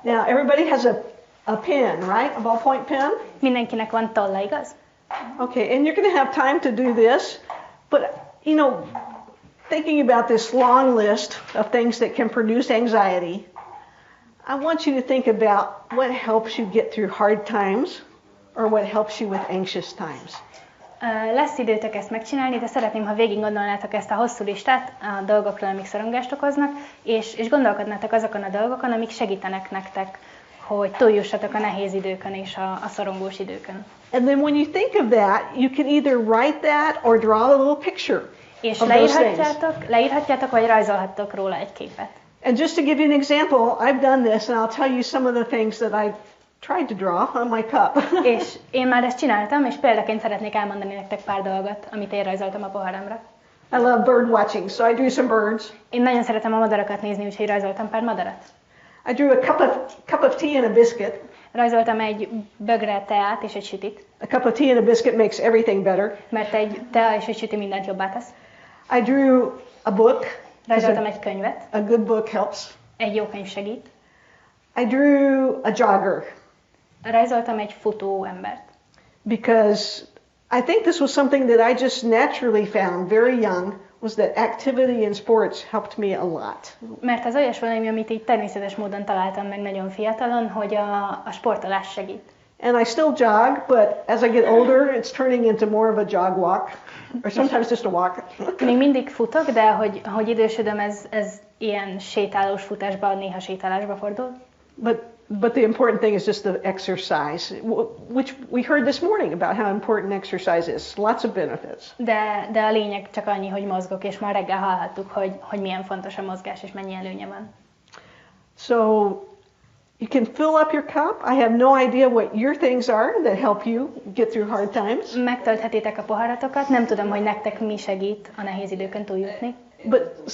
Now everybody has a pen, right? A ballpoint pen? Mindenkinek van tolla, igaz? Okay, and you're going to have time to do this, but thinking about this long list of things that can produce anxiety, I want you to think about what helps you get through hard times or what helps you with anxious times. Lesz időtök ezt megcsinálni, de szeretném, ha végig gondolnátok ezt a hosszú listát a dolgokról, amik szorongást okoznak, és gondolkodnátok azokon a dolgokon, amik segítenek nektek, hogy túljussatok a nehéz időkön és a szorongós időkön. And then when you think of that, you can either write that or draw a little picture. És of those things. leírhatjátok, vagy rajzolhattok róla egy képet. And just to give you an example, I've done this, and I'll tell you some of the things that I tried to draw on my cup. És én már ezt csináltam, és példaként szeretnék elmondani nektek pár dolgot, amit én rajzoltam a poharamra. I love bird watching, so I drew some birds. Én nagyon szeretem a madarakat nézni, úgyhogy rajzoltam pár madarat. I drew a cup of tea and a biscuit. Rajzoltam egy bögre teát és egy sütit. A cup of tea and a biscuit makes everything better. Mert egy tea és egy süti mindent jobbá tesz. I drew a book. Rajzoltam egy könyvet. A good book helps. Egy jó könyv segít. I drew a jogger. Rajzoltam egy futó embert. Because I think this was something that I just naturally found very young, was that activity in sports helped me a lot. Mert ez olyas valami, amit így természetes módon találtam meg nagyon fiatalon, hogy a sportolás segít. And I still jog, but as I get older, it's turning into more of a jog walk, or sometimes just a walk. Még mindig futok, de ahogy idősödöm, ez ilyen sétálós futásba, néha sétálásba fordul. But the important thing is just the exercise, which we heard this morning about how important exercise is. Lots of benefits. De a lényeg csak annyi, hogy mozgok, és ma reggel hallhattuk, hogy milyen fontos a mozgás, és mennyi előnye van. So you can fill up your cup. I have no idea what your things are that help you get through hard times. Megtölthetitek a poharatokat, nem tudom, hogy nektek mi segít a nehéz időkön túljutni. But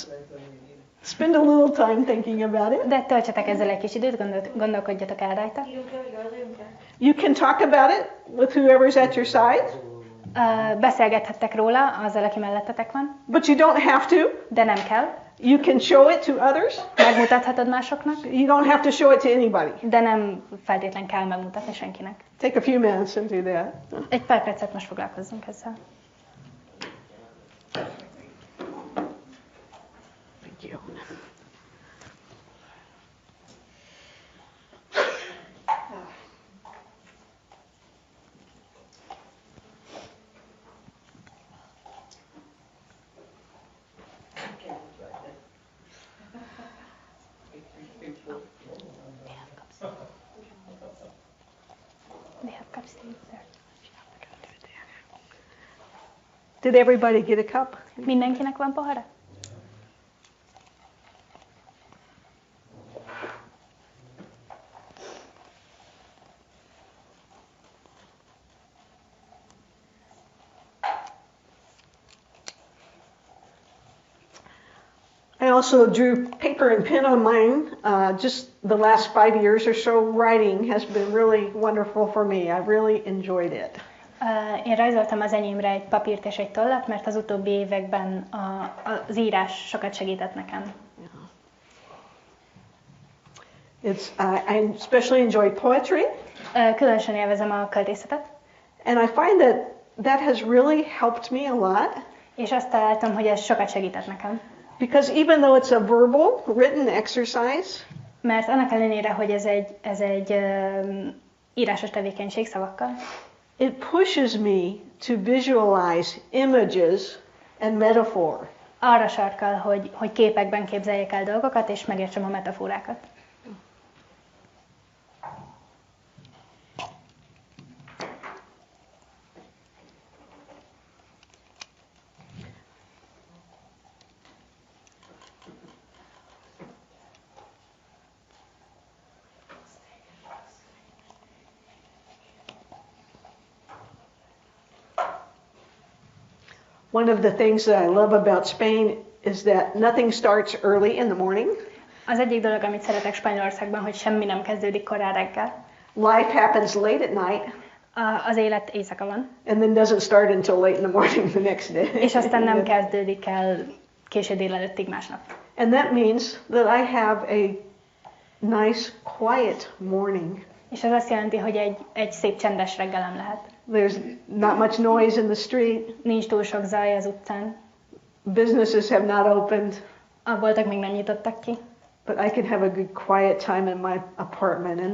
spend a little time thinking about it. De töltsetek ezzel egy kis időt, gondolkodjatok el rajta. You can talk about it with whoever's at your side. Beszélgethettek róla azzal, aki mellettetek van. But you don't have to. De nem kell. You can show it to others. Megmutathatod másoknak. You don't have to show it to anybody. De nem feltétlen kell megmutatni senkinek. Take a few minutes and do that. Egy pár percet most foglalkozzunk ezzel. Thank you. They have cups there. Did everybody get a cup? Mindenkinek van pohara? also drew paper and pen on mine. Just the last 5 years or so, writing has been really wonderful for me. I really enjoyed it. Én rajzoltam az enyémre egy papírt és egy tollat, mert az utóbbi években az írás sokat segített nekem. I especially enjoy poetry. Különösen élvezem a költészetet. And I find that has really helped me a lot. És azt találtam, hogy ez sokat segített nekem. Because even though it's a verbal, written exercise, mert annak ellenére, hogy ez egy írásos tevékenység szavakkal, it pushes me to visualize images and metaphor. Arra sarkal, hogy képekben képzeljek el dolgokat, és megértsem a metaforákat. One of the things that I love about Spain is that nothing starts early in the morning. Az egyik dolog, amit szeretek Spanyolországban, hogy semmi nem kezdődik korán reggel. Life happens late at night. Az élet éjszaka van. And then doesn't start until late in the morning the next day. És aztán nem kezdődik el késő délelőttig másnap. And that means that I have a nice quiet morning. És ez azt jelenti, hogy egy szép csendes reggelem lehet. There's not much noise in the street. Nincs túl sok zaj az utcán. Businesses have not opened. A boltok még nem nyitottak ki. But I can have a good quiet time in my apartment, and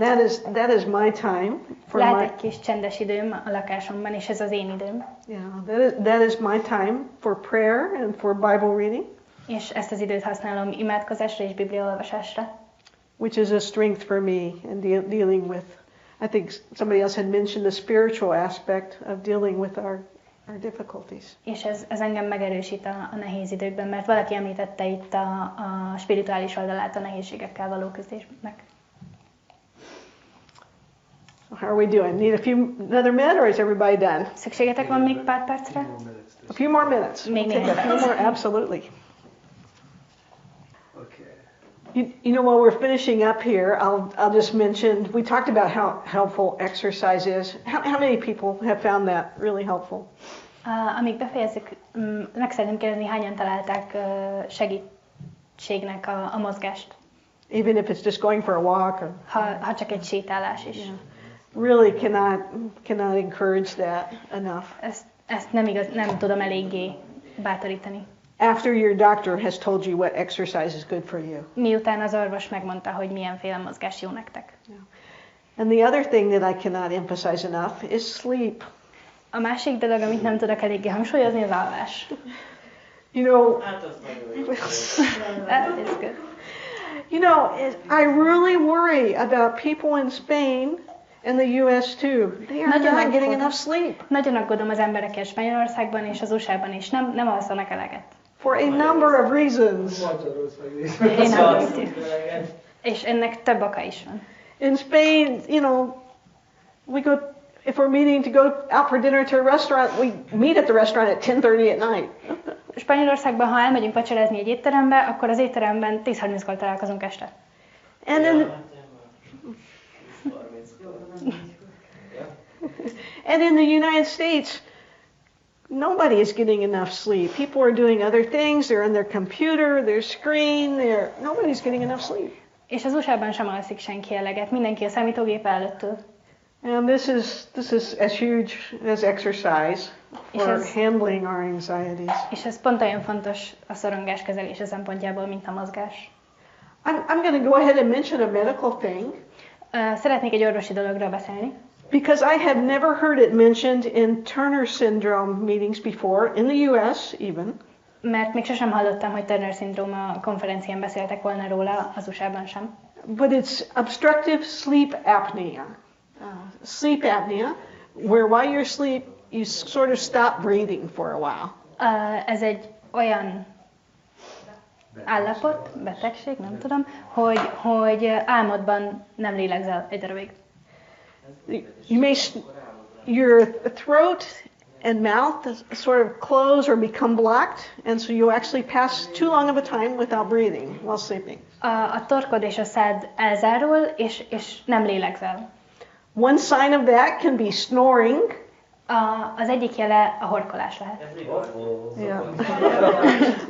that is my time for Lehet my. egy kis csendes időm a lakásomban, és ez az én időm. Yeah, that is my time for prayer and for Bible reading. És ezt az időt használom imádkozásra és bibliaolvasásra. Which is a strength for me in dealing with. I think somebody else had mentioned the spiritual aspect of dealing with our difficulties. És ez engem megerősít a nehéz időkben, mert valaki említette itt a spirituális oldalát a nehézségekkel való küzdésnek. So how are we doing? Need another minute, or is everybody done? Szükségetek van még pár percre? A few more minutes. Még We'll take a few more, absolutely. Okay. You know, while we're finishing up here, I'll just mention, we talked about how helpful exercise is. How many people have found that really helpful? Amíg befejezzük, meg szeretném kérdezni, hányan találták segítségnek a mozgást? Even if it's just going for a walk. Or, ha csak egy sétálás is. Yeah. Really cannot encourage that enough. Ezt nem tudom eléggé bátorítani. After your doctor has told you what exercise is good for you. Miután az orvos megmondta, hogy milyenféle mozgás jó nektek. Yeah. And the other thing that I cannot emphasize enough is sleep. A másik dolog, amit nem tudok eléggé hangsúlyozni, az alvás. You know, that is good. You know, I really worry about people in Spain and the US too. They are not getting enough sleep. Nagyon aggódom az emberekért Spanyolországban és az USA-ban is. Nem alszanak eleget. For a number of reasons. Én aggódom. És ennek több oka is van. In Spain, you know, if we're meeting to go out for dinner to a restaurant, we meet at the restaurant at 10:30 at night. Spanyolországban, ha elmegyünk vacsorázni egy étterembe, akkor az étteremben 10:30-kor találkozunk este. And in the United States, nobody is getting enough sleep. People are doing other things. They're on their computer, their screen. Nobody's getting enough sleep. És az USA-ban sem alszik senki eleget. Mindenki a számítógép előtt ül. And this is as huge as exercise for handling our anxieties. És ez pont olyan fontos a szorongás kezelése szempontjából, mint a mozgás. I'm going to go ahead and mention a medical thing. Szeretnék egy orvosi dologról beszélni. Because I have never heard it mentioned in Turner-szindróma meetings before, in the US even. Mert még sosem hallottam, hogy Turner-szindróma konferencián beszéltek volna róla, az USA-ban sem. But it's obstructive sleep apnea. Sleep apnea, where while you're asleep, you sort of stop breathing for a while. Ez egy olyan állapot, betegség, nem tudom, hogy álmodban nem lélegzel egy darabig. Your throat and mouth sort of close or become blocked, and so you actually pass too long of a time without breathing while sleeping. A torkod és a szád elzárul, és nem lélegzel. One sign of that can be snoring. Az egyik jele a horkolás lehet. Yeah.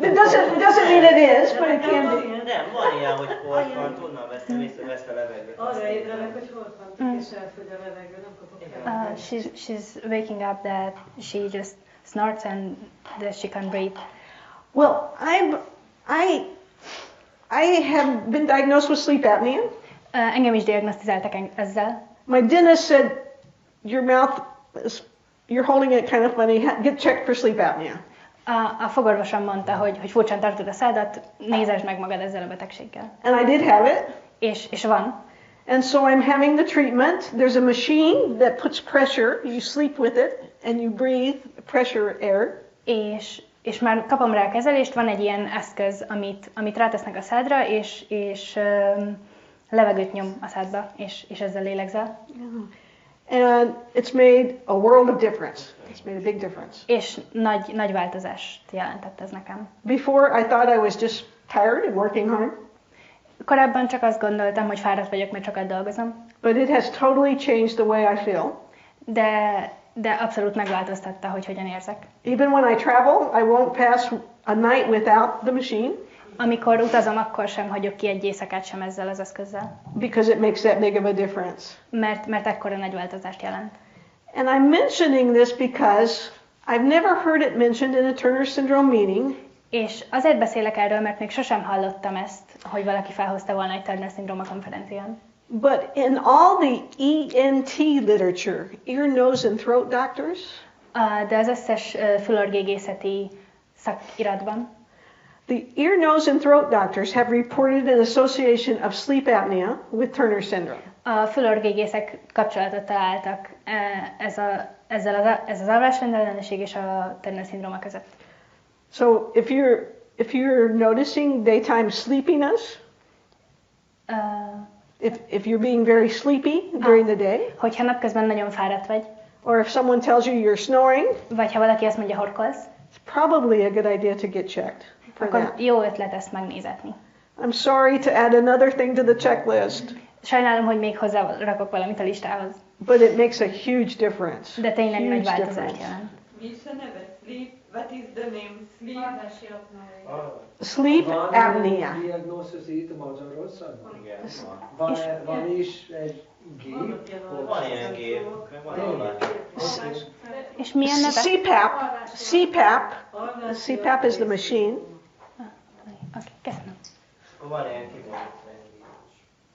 It doesn't mean it is, but it can be. Nem, van ilyen, hogy horkant, onnan vesz a levegőt. Arra ébredek, hogy horkantok, és elfogy a levegő, nem kapok fel. She's waking up that she just snorts and that she can't breathe. Well, I have been diagnosed with sleep apnea. Engem is diagnosztizáltak ezzel. My dentist said, you're holding it kind of funny, get checked for sleep apnea. A fogorvosom mondta, hogy furcsán tartod a szádat, nézesd meg magad ezzel a betegséggel. And I did have it. És van. And so I'm having the treatment. There's a machine that puts pressure. You sleep with it and you breathe pressure air. És már kapom rá a kezelést, van egy ilyen eszköz, amit rátesznek a szádra, és levegőt nyom a szádba, és ezzel lélegzel. And it's made a world of difference. It's made a big difference. És nagy változást jelentett ez nekem. Before I thought I was just tired and working hard. Korábban csak azt gondoltam, hogy fáradt vagyok, mert sokat dolgozom. But it has totally changed the way I feel. De abszolút megváltoztatta, hogy hogyan érzek. Even when I travel, I won't pass a night without the machine. Amikor utazom, akkor sem hagyok ki egy éjszakát sem ezzel az eszközzel. Because it makes that big of a difference. Mert ekkora nagy változást jelent. And I'm mentioning this because I've never heard it mentioned in a Turner-szindróma meeting. És azért beszélek erről, mert még sosem hallottam ezt, hogy valaki felhozta volna egy Turner-szindróma konferencián. But in all the ENT literature, ear, nose and throat doctors, de az összes fülorgégészeti szakiratban, the ear, nose and throat doctors have reported an association of sleep apnea with Turner syndrome. A fülorgégészek kapcsolatot találtak ez az alvásrendellenesség és a Turner-szindróma között. So if you're noticing daytime sleepiness, if you're being very sleepy during the day, hogyha napközben nagyon fáradt vagy, or if someone tells you you're snoring, vagy ha valaki azt mondja, horkolsz, it's probably a good idea to get checked for akkor that. jó ötlet ezt megnézetni. I'm sorry to add another thing to the checklist. Sajnálom, hogy még hozzárakok valamit a listához. But it makes a huge difference. De tényleg Huge nagy változást difference. jelent. Mi is a neve? Sleep? What is the name? Sleep? Sleep apnea. Van diagnózis itt Magyarországon? Igen, Van is egy gép? van ilyen gép, meg van online. És milyen neve? CPAP is the machine. Oké, köszönöm. Akkor van ilyen kimondott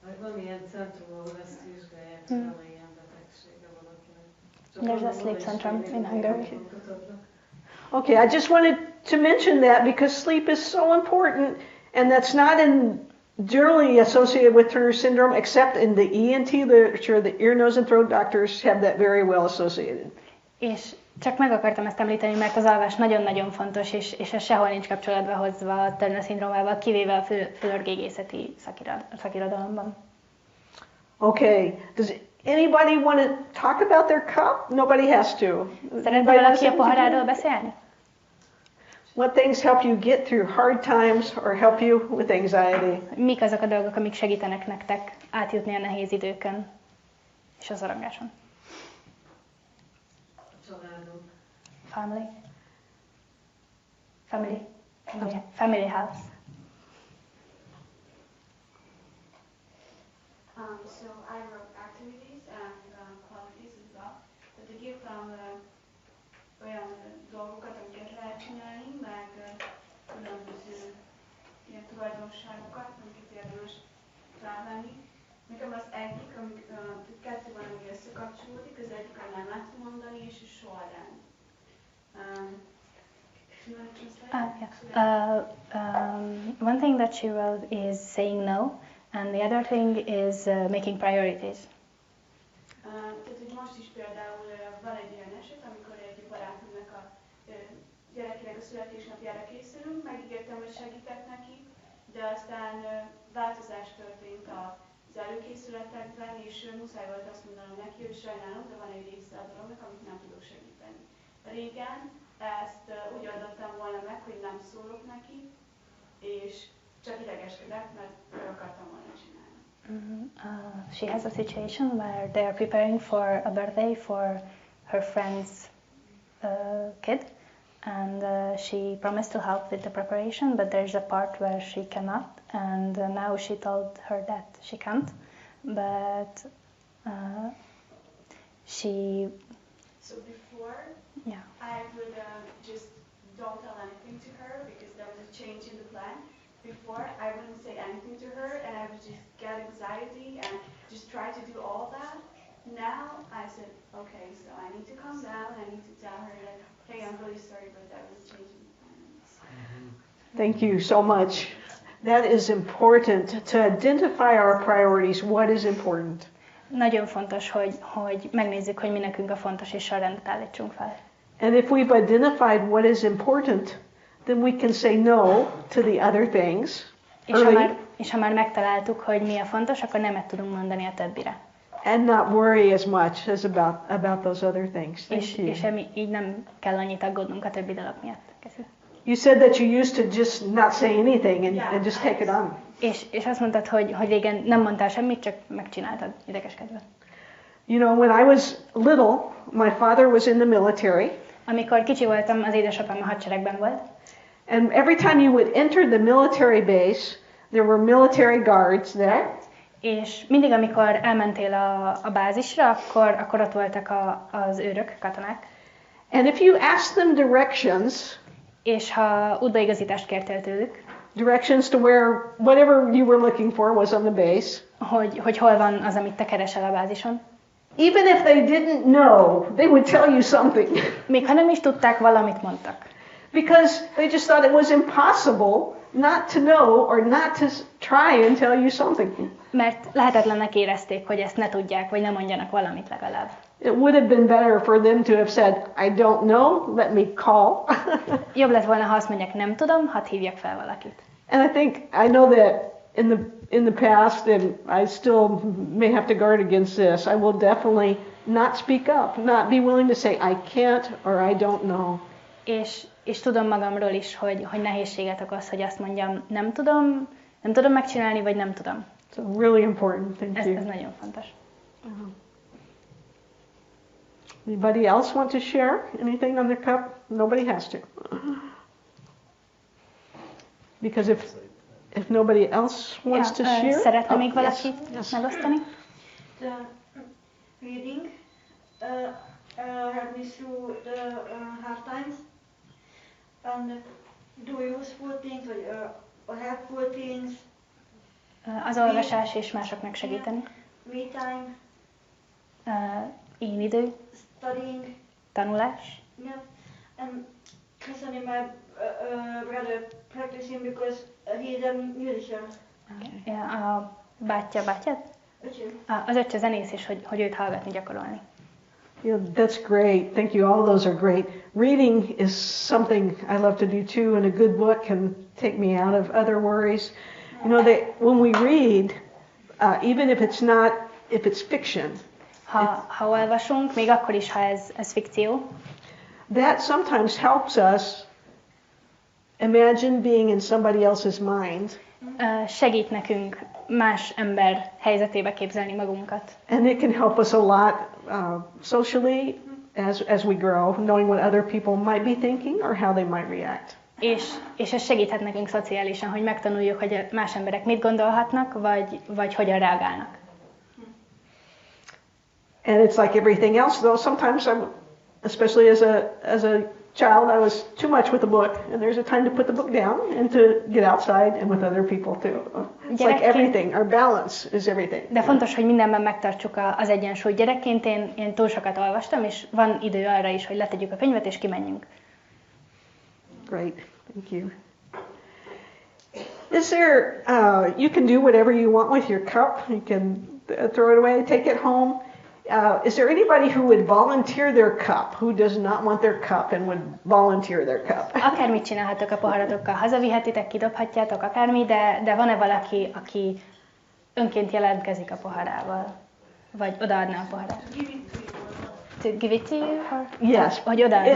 Meg van ilyen centrum, ahol ezt vizsgálják, van ilyen betegsége valakinek. There's a sleep centrum in Hungary. Okay, I just wanted to mention that because sleep is so important, and that's not generally associated with Turner syndrome, except in the ENT literature, the ear, nose, and throat doctors have that very well associated. És csak meg akartam ezt említeni, mert az alvás nagyon-nagyon fontos, és ez sehol nincs kapcsolatba hozva a Turner-szindrómával, kivéve a fülorgégészeti szakirodalomban. Okay, does anybody want to talk about their cup? Nobody has to. Szeretne valaki a poharáról beszélni? What things help you get through hard times or help you with anxiety? Mik azok a dolgok, amik segítenek nektek átjutni a nehéz időkön és a szorongáson? Családok. Family house. So I wrote activities and qualities as well. Tehát így írtam olyan dolgokat, amiket lehet csinálni, meg különböző ilyen tulajdonságokat, amiket érdemes rávenni. Nekem az egyik, kettő van, ami összekapcsolódik, az egyik a nemet mondani, és a sorrend. One thing that she wrote is saying no, and the other thing is making priorities. Tehát, hogy most is például van egy olyan eset, amikor egy barátomnak a gyerekének a születésnapjára készülünk, megígértem, hogy segítek neki, de aztán változás történt az előkészületekben, és muszáj volt azt mondanom neki, hogy sajnálom, de van egy része a dolognak, amit nem tudok segíteni. régen ezt úgy oldottam volna meg, hogy nem szólok neki, és csak idegeskedek, mert meg akartam volna csinálni. She has a situation where they are preparing for a birthday for her friend's kid, and she promised to help with the preparation, but there's a part where she cannot, and now she told her that she can't, but she... So before, Yeah. I would just don't tell anything to her because there was a change in the plan. Before, I wouldn't say anything to her and I would just get anxiety and just try to do all that. Now, I said, okay, so I need to calm down, I need to tell her that, hey, I'm really sorry, but that was a change in the plan. Thank you so much. That is important to identify our priorities, what is important. Nagyon fontos, hogy megnézzük, hogy mi nekünk a fontos, és sorrendet állítsunk fel. And if we've identified what is important, then we can say no to the other things. És ha már megtaláltuk, hogy mi a fontos, akkor nemet tudunk mondani a többire. And not worry as much as about those other things. Thank you. És így nem kell annyit aggódnunk a többi dolog miatt. Köszönöm. You said that you used to just not say anything and just take it on. És azt mondtad, hogy régen nem mondtál semmit, csak megcsináltad idegeskedve. You know, when I was little, my father was in the military. Amikor kicsi voltam, az édesapám a hadseregben volt. And every time you would enter the military base, there were military guards there. És mindig, amikor elmentél a bázisra, akkor ott voltak az őrök, katonák. And if you asked them directions, és ha útbaigazítást kértél tőlük, directions to where whatever you were looking for was on the base, hogy hol van az, amit te keresel a bázison, even if they didn't know, they would tell you something. Még ha nem is tudták, valamit mondtak. Because they just thought it was impossible not to know or not to try and tell you something. Mert lehetetlennek érezték, hogy ezt ne tudják, vagy ne mondjanak valamit legalább. It would have been better for them to have said, I don't know, let me call. Jobb lett volna, ha azt mondják, nem tudom, hadd hívjak fel valakit. And I know that in the past, and I still may have to guard against this, I will definitely not speak up, not be willing to say, I can't or I don't know. És tudom magamról is, hogy nehézséget okoz, hogy azt mondjam, nem tudom megcsinálni, vagy nem tudom. So really important, thank you. Ez nagyon fontos. Anybody else want to share anything on their cup? Nobody has to. Because if nobody else wants to share. Szeretne még valaki megosztani? The reading helped me through the hard times and do useful things or helpful things. Az olvasás és másoknak segíteni. Me time. Én idő. Studying. Tanulás. Yeah. And listening my brother practicing because he is a musician. A bátyád? Az öccse zenész, és hogy őt hallgatni, gyakorolni. Yeah, that's great. Thank you. All those are great. Reading is something I love to do too, and a good book can take me out of other worries. You know, when we read, even if it's fiction. Ha olvasunk, még akkor is, ha ez fikció. That sometimes helps us imagine being in somebody else's mind. Segít nekünk más ember helyzetébe képzelni magunkat. And it can help us a lot socially as we grow, knowing what other people might be thinking or how they might react. És ez segíthet nekünk szociálisan, hogy megtanuljuk, hogy más emberek mit gondolhatnak, vagy hogyan reagálnak. And it's like everything else, though. Sometimes especially as a child, I was too much with the book, and there's a time to put the book down and to get outside and with other people too. It's like everything. Our balance is everything. De fontos, hogy mindenben megtartsuk az egyensúlyt. Gyerekként én túl sokat olvastam, és van idő arra is, hogy letegyük a könyvet és kimenjünk. Great, thank you. Is there? You can do whatever you want with your cup. You can throw it away, take it home. Is there anybody who would volunteer their cup, who does not want their cup and would volunteer their cup? Akármit csinálhatok a poharatokkal, hazavihetitek, kidobhatjátok, akármi, de van-e valaki, aki önként jelentkezik a poharával? Vagy odaadná a poharát? To give it to you? Or? Yes. Hogy odaadni?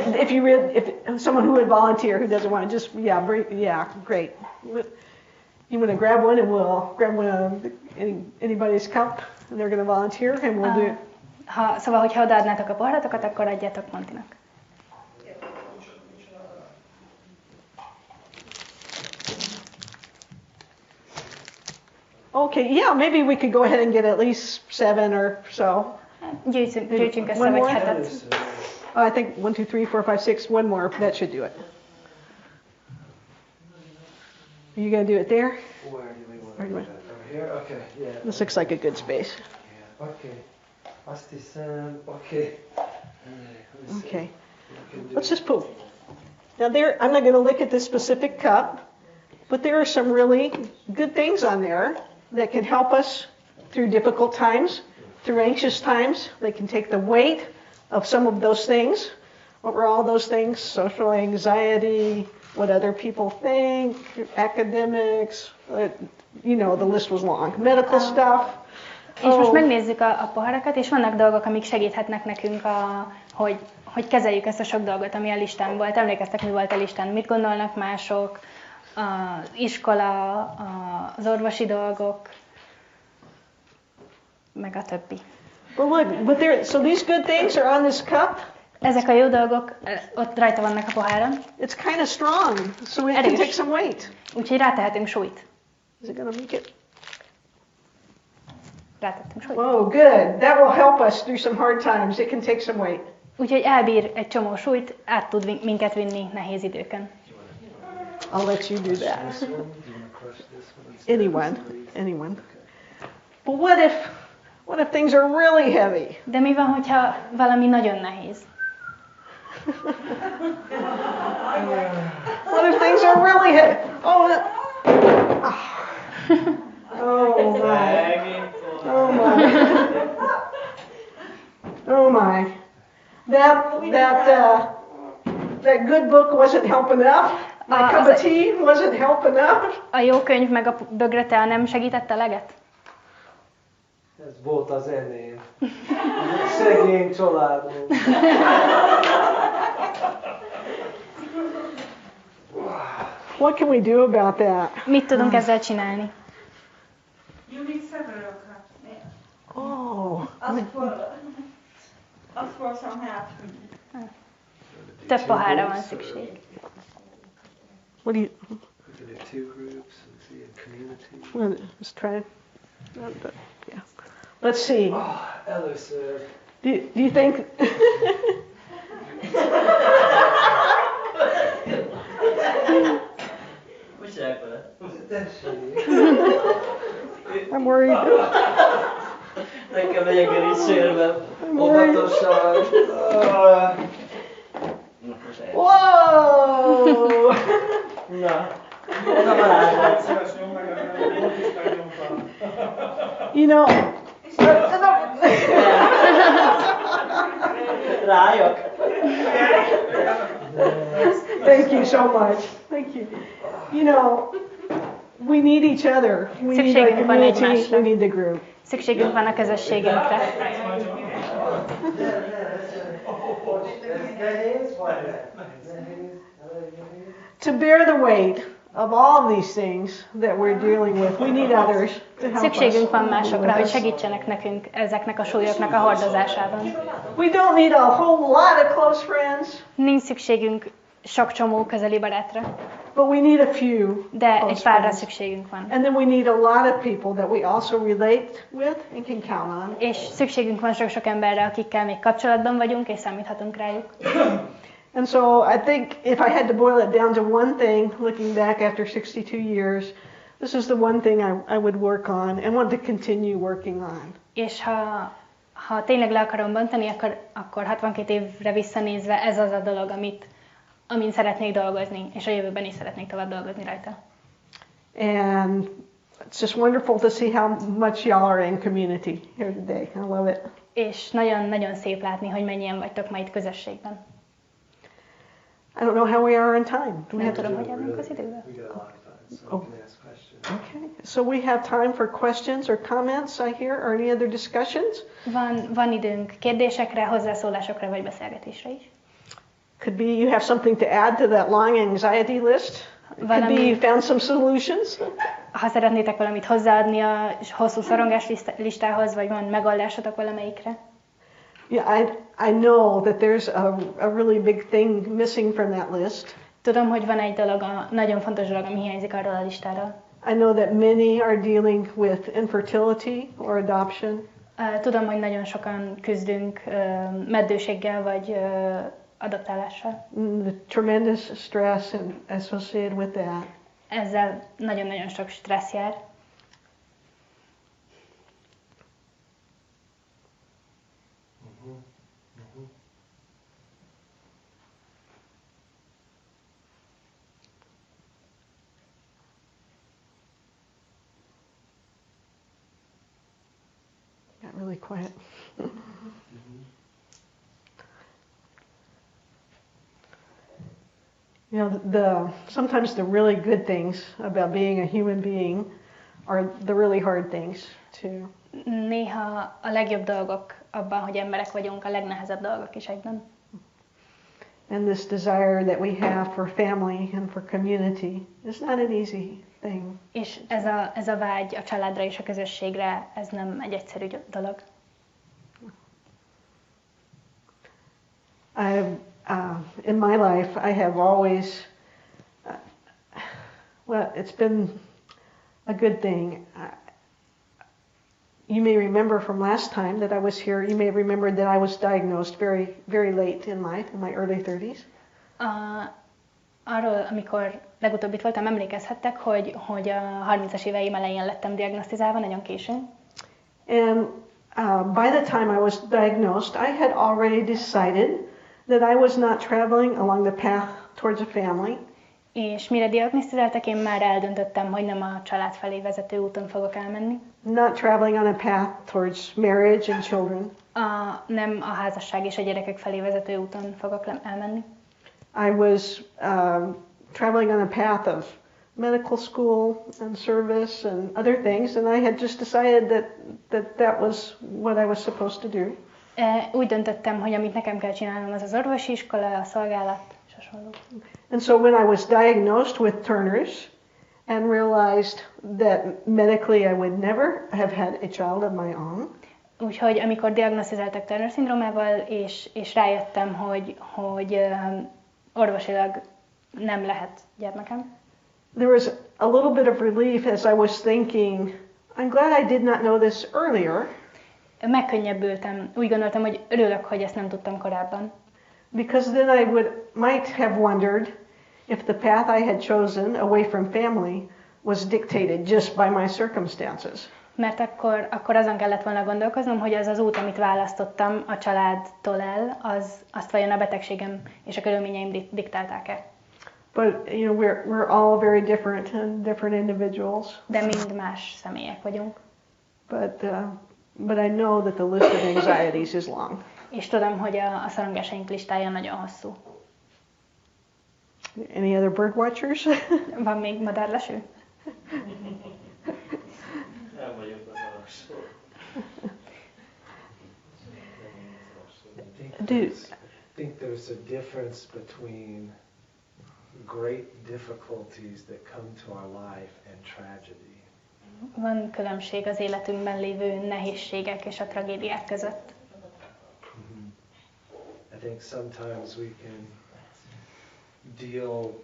If someone who would volunteer who doesn't want to just great. You want to grab one and we'll grab one of anybody's cup and they're going to volunteer and we'll do it. Szóval, hogyha odaadnátok a poharatokat, akkor adjátok Montinak. Okay, yeah, maybe we could go ahead and get at least 7 or so. Gyűjtsünk össze, One vagy more? 7-et. I think 1, 2, 3, 4, 5, 6, one more. That should do it. Are you going to do it there? Where do we want Where to do do you that? Over here? Okay, yeah. This looks like a good space. Yeah, okay. Azt hiszem, okay. Okay. Let's just put. Now there, I'm not going to look at this specific cup, but there are some really good things on there that can help us through difficult times, through anxious times. They can take the weight of some of those things. What were all those things? Social anxiety, what other people think, academics, the list was long. Medical stuff. És most megnézzük a poharakat, és vannak dolgok, amik segíthetnek nekünk, hogy kezeljük ezt a sok dolgot, ami a listán volt. Emlékeztek, mi volt a listán? Mit gondolnak mások? Az iskola, az orvosi dolgok, meg a többi. So these good things are on this cup. Ezek a jó dolgok ott rajta vannak a poháron. It's kind of strong, so we can take some weight. Úgyhogy rátehetünk súlyt. Is it going to make it? Rátettünk súlyt. Oh, good. That will help us through some hard times. It can take some weight. Úgyhogy elbír egy csomó súlyt, át tud minket vinni nehéz időken. I'll let you do that. Anyone. But what if things are really heavy? De mi van, hogyha valami nagyon nehéz? What if things are really heavy? Oh my. Oh my. That good book wasn't help enough. My cup of tea wasn't help enough. A jó könyv meg a bögre tea nem segített eleget? Ez volt az enyém. Szegény családom. What can we do about that? Mit tudunk ezzel csinálni? You need several cups. Oh. Ask for some help. Több pohárra van szükség. What do you? We can do 2 groups and see a community. Well, let's try it. Yeah. Let's see. Először. Do you think? I'm worried. Nekem megyek el is sérve. Óvatosan. Whoa! Na, oda varázslat. You know. Rájok. Thank you so much. Thank you. You know, we need each other. We need our community. We need the group. Szükségünk van a közösségünkre. To bear the weight of all these things that we're dealing with, we need others to help us. Szükségünk van másokra, hogy segítsenek nekünk ezeknek a súlyoknak a hordozásában. We don't need a whole lot of close friends. Nincs szükségünk sok csomó közeli barátra. But we need a few. De egy párra szükségünk van. And then we need a lot of people that we also relate with and can count on. És szükségünk van sok-sok emberre, akikkel még kapcsolatban vagyunk, és számíthatunk rájuk. And so I think if I had to boil it down to one thing, looking back after 62 years, this is the one thing I would work on and want to continue working on. És ha tényleg le akarom bontani, akkor 62 évre visszanézve ez az a dolog, amin szeretnék dolgozni, és a jövőben is szeretnék tovább dolgozni rajta. And it's just wonderful to see how much y'all are in community here today. I love it. És nagyon-nagyon szép látni, hogy mennyien vagytok ma itt közösségben. I don't know how we are in time. Do we Nem have to tudom, hogy állunk az időben. so you can ask questions. Okay, so we have time for questions or comments, I hear, or any other discussions? Van időnk kérdésekre, hozzászólásokra vagy beszélgetésre is. Could be you have something to add to that long anxiety list. It could be you found some solutions. Ha szeretnétek valamit hozzáadni a hosszú szorongás listához, vagy van megoldásotok valamelyikre. Yeah, I know that there's a really big thing missing from that list. Tudom, hogy van egy dolog, nagyon fontos dolog, ami hiányzik arról a listáról. I know that many are dealing with infertility or adoption. Tudom, hogy nagyon sokan küzdünk meddőséggel vagy adoptálással. The tremendous stress associated with that. Ezzel nagyon-nagyon sok stressz jár. Got really quiet. You know, sometimes the really good things about being a human being are the really hard things too. Néha a legjobb dolgok abban, hogy emberek vagyunk, a legnehezebb dolgok is egyben. And this desire that we have for family and for community is not an easy thing. És ez a vágy a családra és a közösségre, ez nem egy egyszerű dolog. In my life, I have always, well, it's been a good thing. You may remember from last time that I was here, you may remember that I was diagnosed very, very late in life, in my early 30s. Arról, amikor legutóbb itt voltam, emlékezhettek, hogy a 30-as éveim elején lettem diagnosztizálva, nagyon későn. And by the time I was diagnosed, I had already decided that I was not traveling along the path towards a family. És mire diagnosztizáltak, én már eldöntöttem, hogy nem a család felé vezető úton fogok elmenni. Not traveling on a path towards marriage and children. Nem a házasság és a gyerekek felé vezető úton fogok elmenni. I was traveling on a path of medical school and service and other things, and I had just decided that was what I was supposed to do. Úgy döntöttem, hogy amit nekem kell csinálnom, az orvosi iskola, a szolgálat, és hasonló. And so when I was diagnosed with Turner's and realized that medically I would never have had a child of my own. Úgyhogy amikor diagnosztizáltak Turner-szindrómával, és rájöttem, hogy orvosilag nem lehet gyermekem. There was a little bit of relief as I was thinking, I'm glad I did not know this earlier. Megkönnyebbültem. Úgy gondoltam, hogy örülök, hogy ezt nem tudtam korábban. Because then I might have wondered if the path I had chosen away from family was dictated just by my circumstances. Mert akkor azon kellett volna gondolkoznom, hogy az az út, amit választottam a családtól el, azt vajon a betegségem és a körülményeim diktálták-e. But you know, we're all very different and different individuals. De mind más személyek vagyunk. But I know that the list of anxieties is long. És tudom, hogy a szorongásaink listája nagyon hosszú. Any other bird watchers? Van még madárleső? Nem vagyok az alsó. I think there's a difference between great difficulties that come to our life and tragedy. Van különbség az életünkben lévő nehézségek és a tragédiák között. I think sometimes we can deal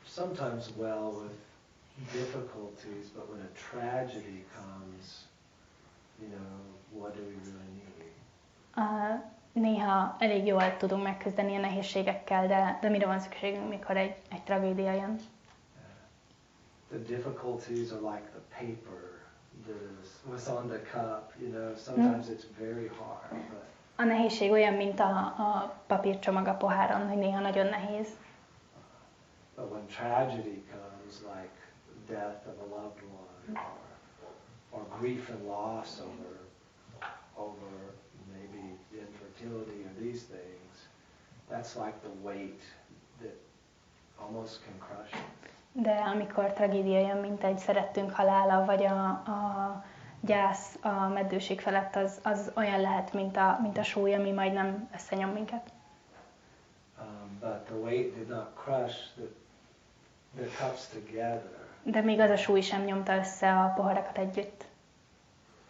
sometimes well with difficulties, but when a tragedy comes, you know, what do we really need? Néha elég jól tudunk megküzdeni a nehézségekkel, de mire van szükségünk, mikor egy tragédia jön? The difficulties are like the paper that was on the cup, you know, sometimes it's very hard. But a nehézség olyan, mint a papírcsomag a poháron, hogy néha nagyon nehéz. But when tragedy comes, like the death of a loved one, or grief and loss over maybe infertility or these things, that's like the weight that almost can crush it. De amikor tragédia jön, mint egy szerettünk halála, vagy a gyász a meddőség felett, az olyan lehet, mint a súly, ami majdnem összenyom minket. But the weight did not crush the cups together. De még az a súly sem nyomta össze a poharakat együtt.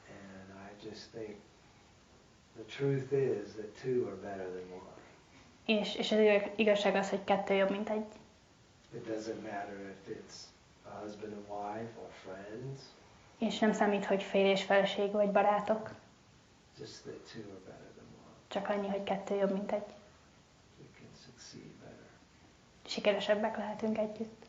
And I just think the truth is that two are better than one. És az igazság az, hogy kettő jobb, mint egy. It doesn't matter if it's a husband and wife or friends. És nem számít, hogy férj és feleség vagy barátok. Just that two are better than one. Csak annyi, hogy kettő jobb, mint egy. We can succeed better. Sikeresebbek lehetünk együtt.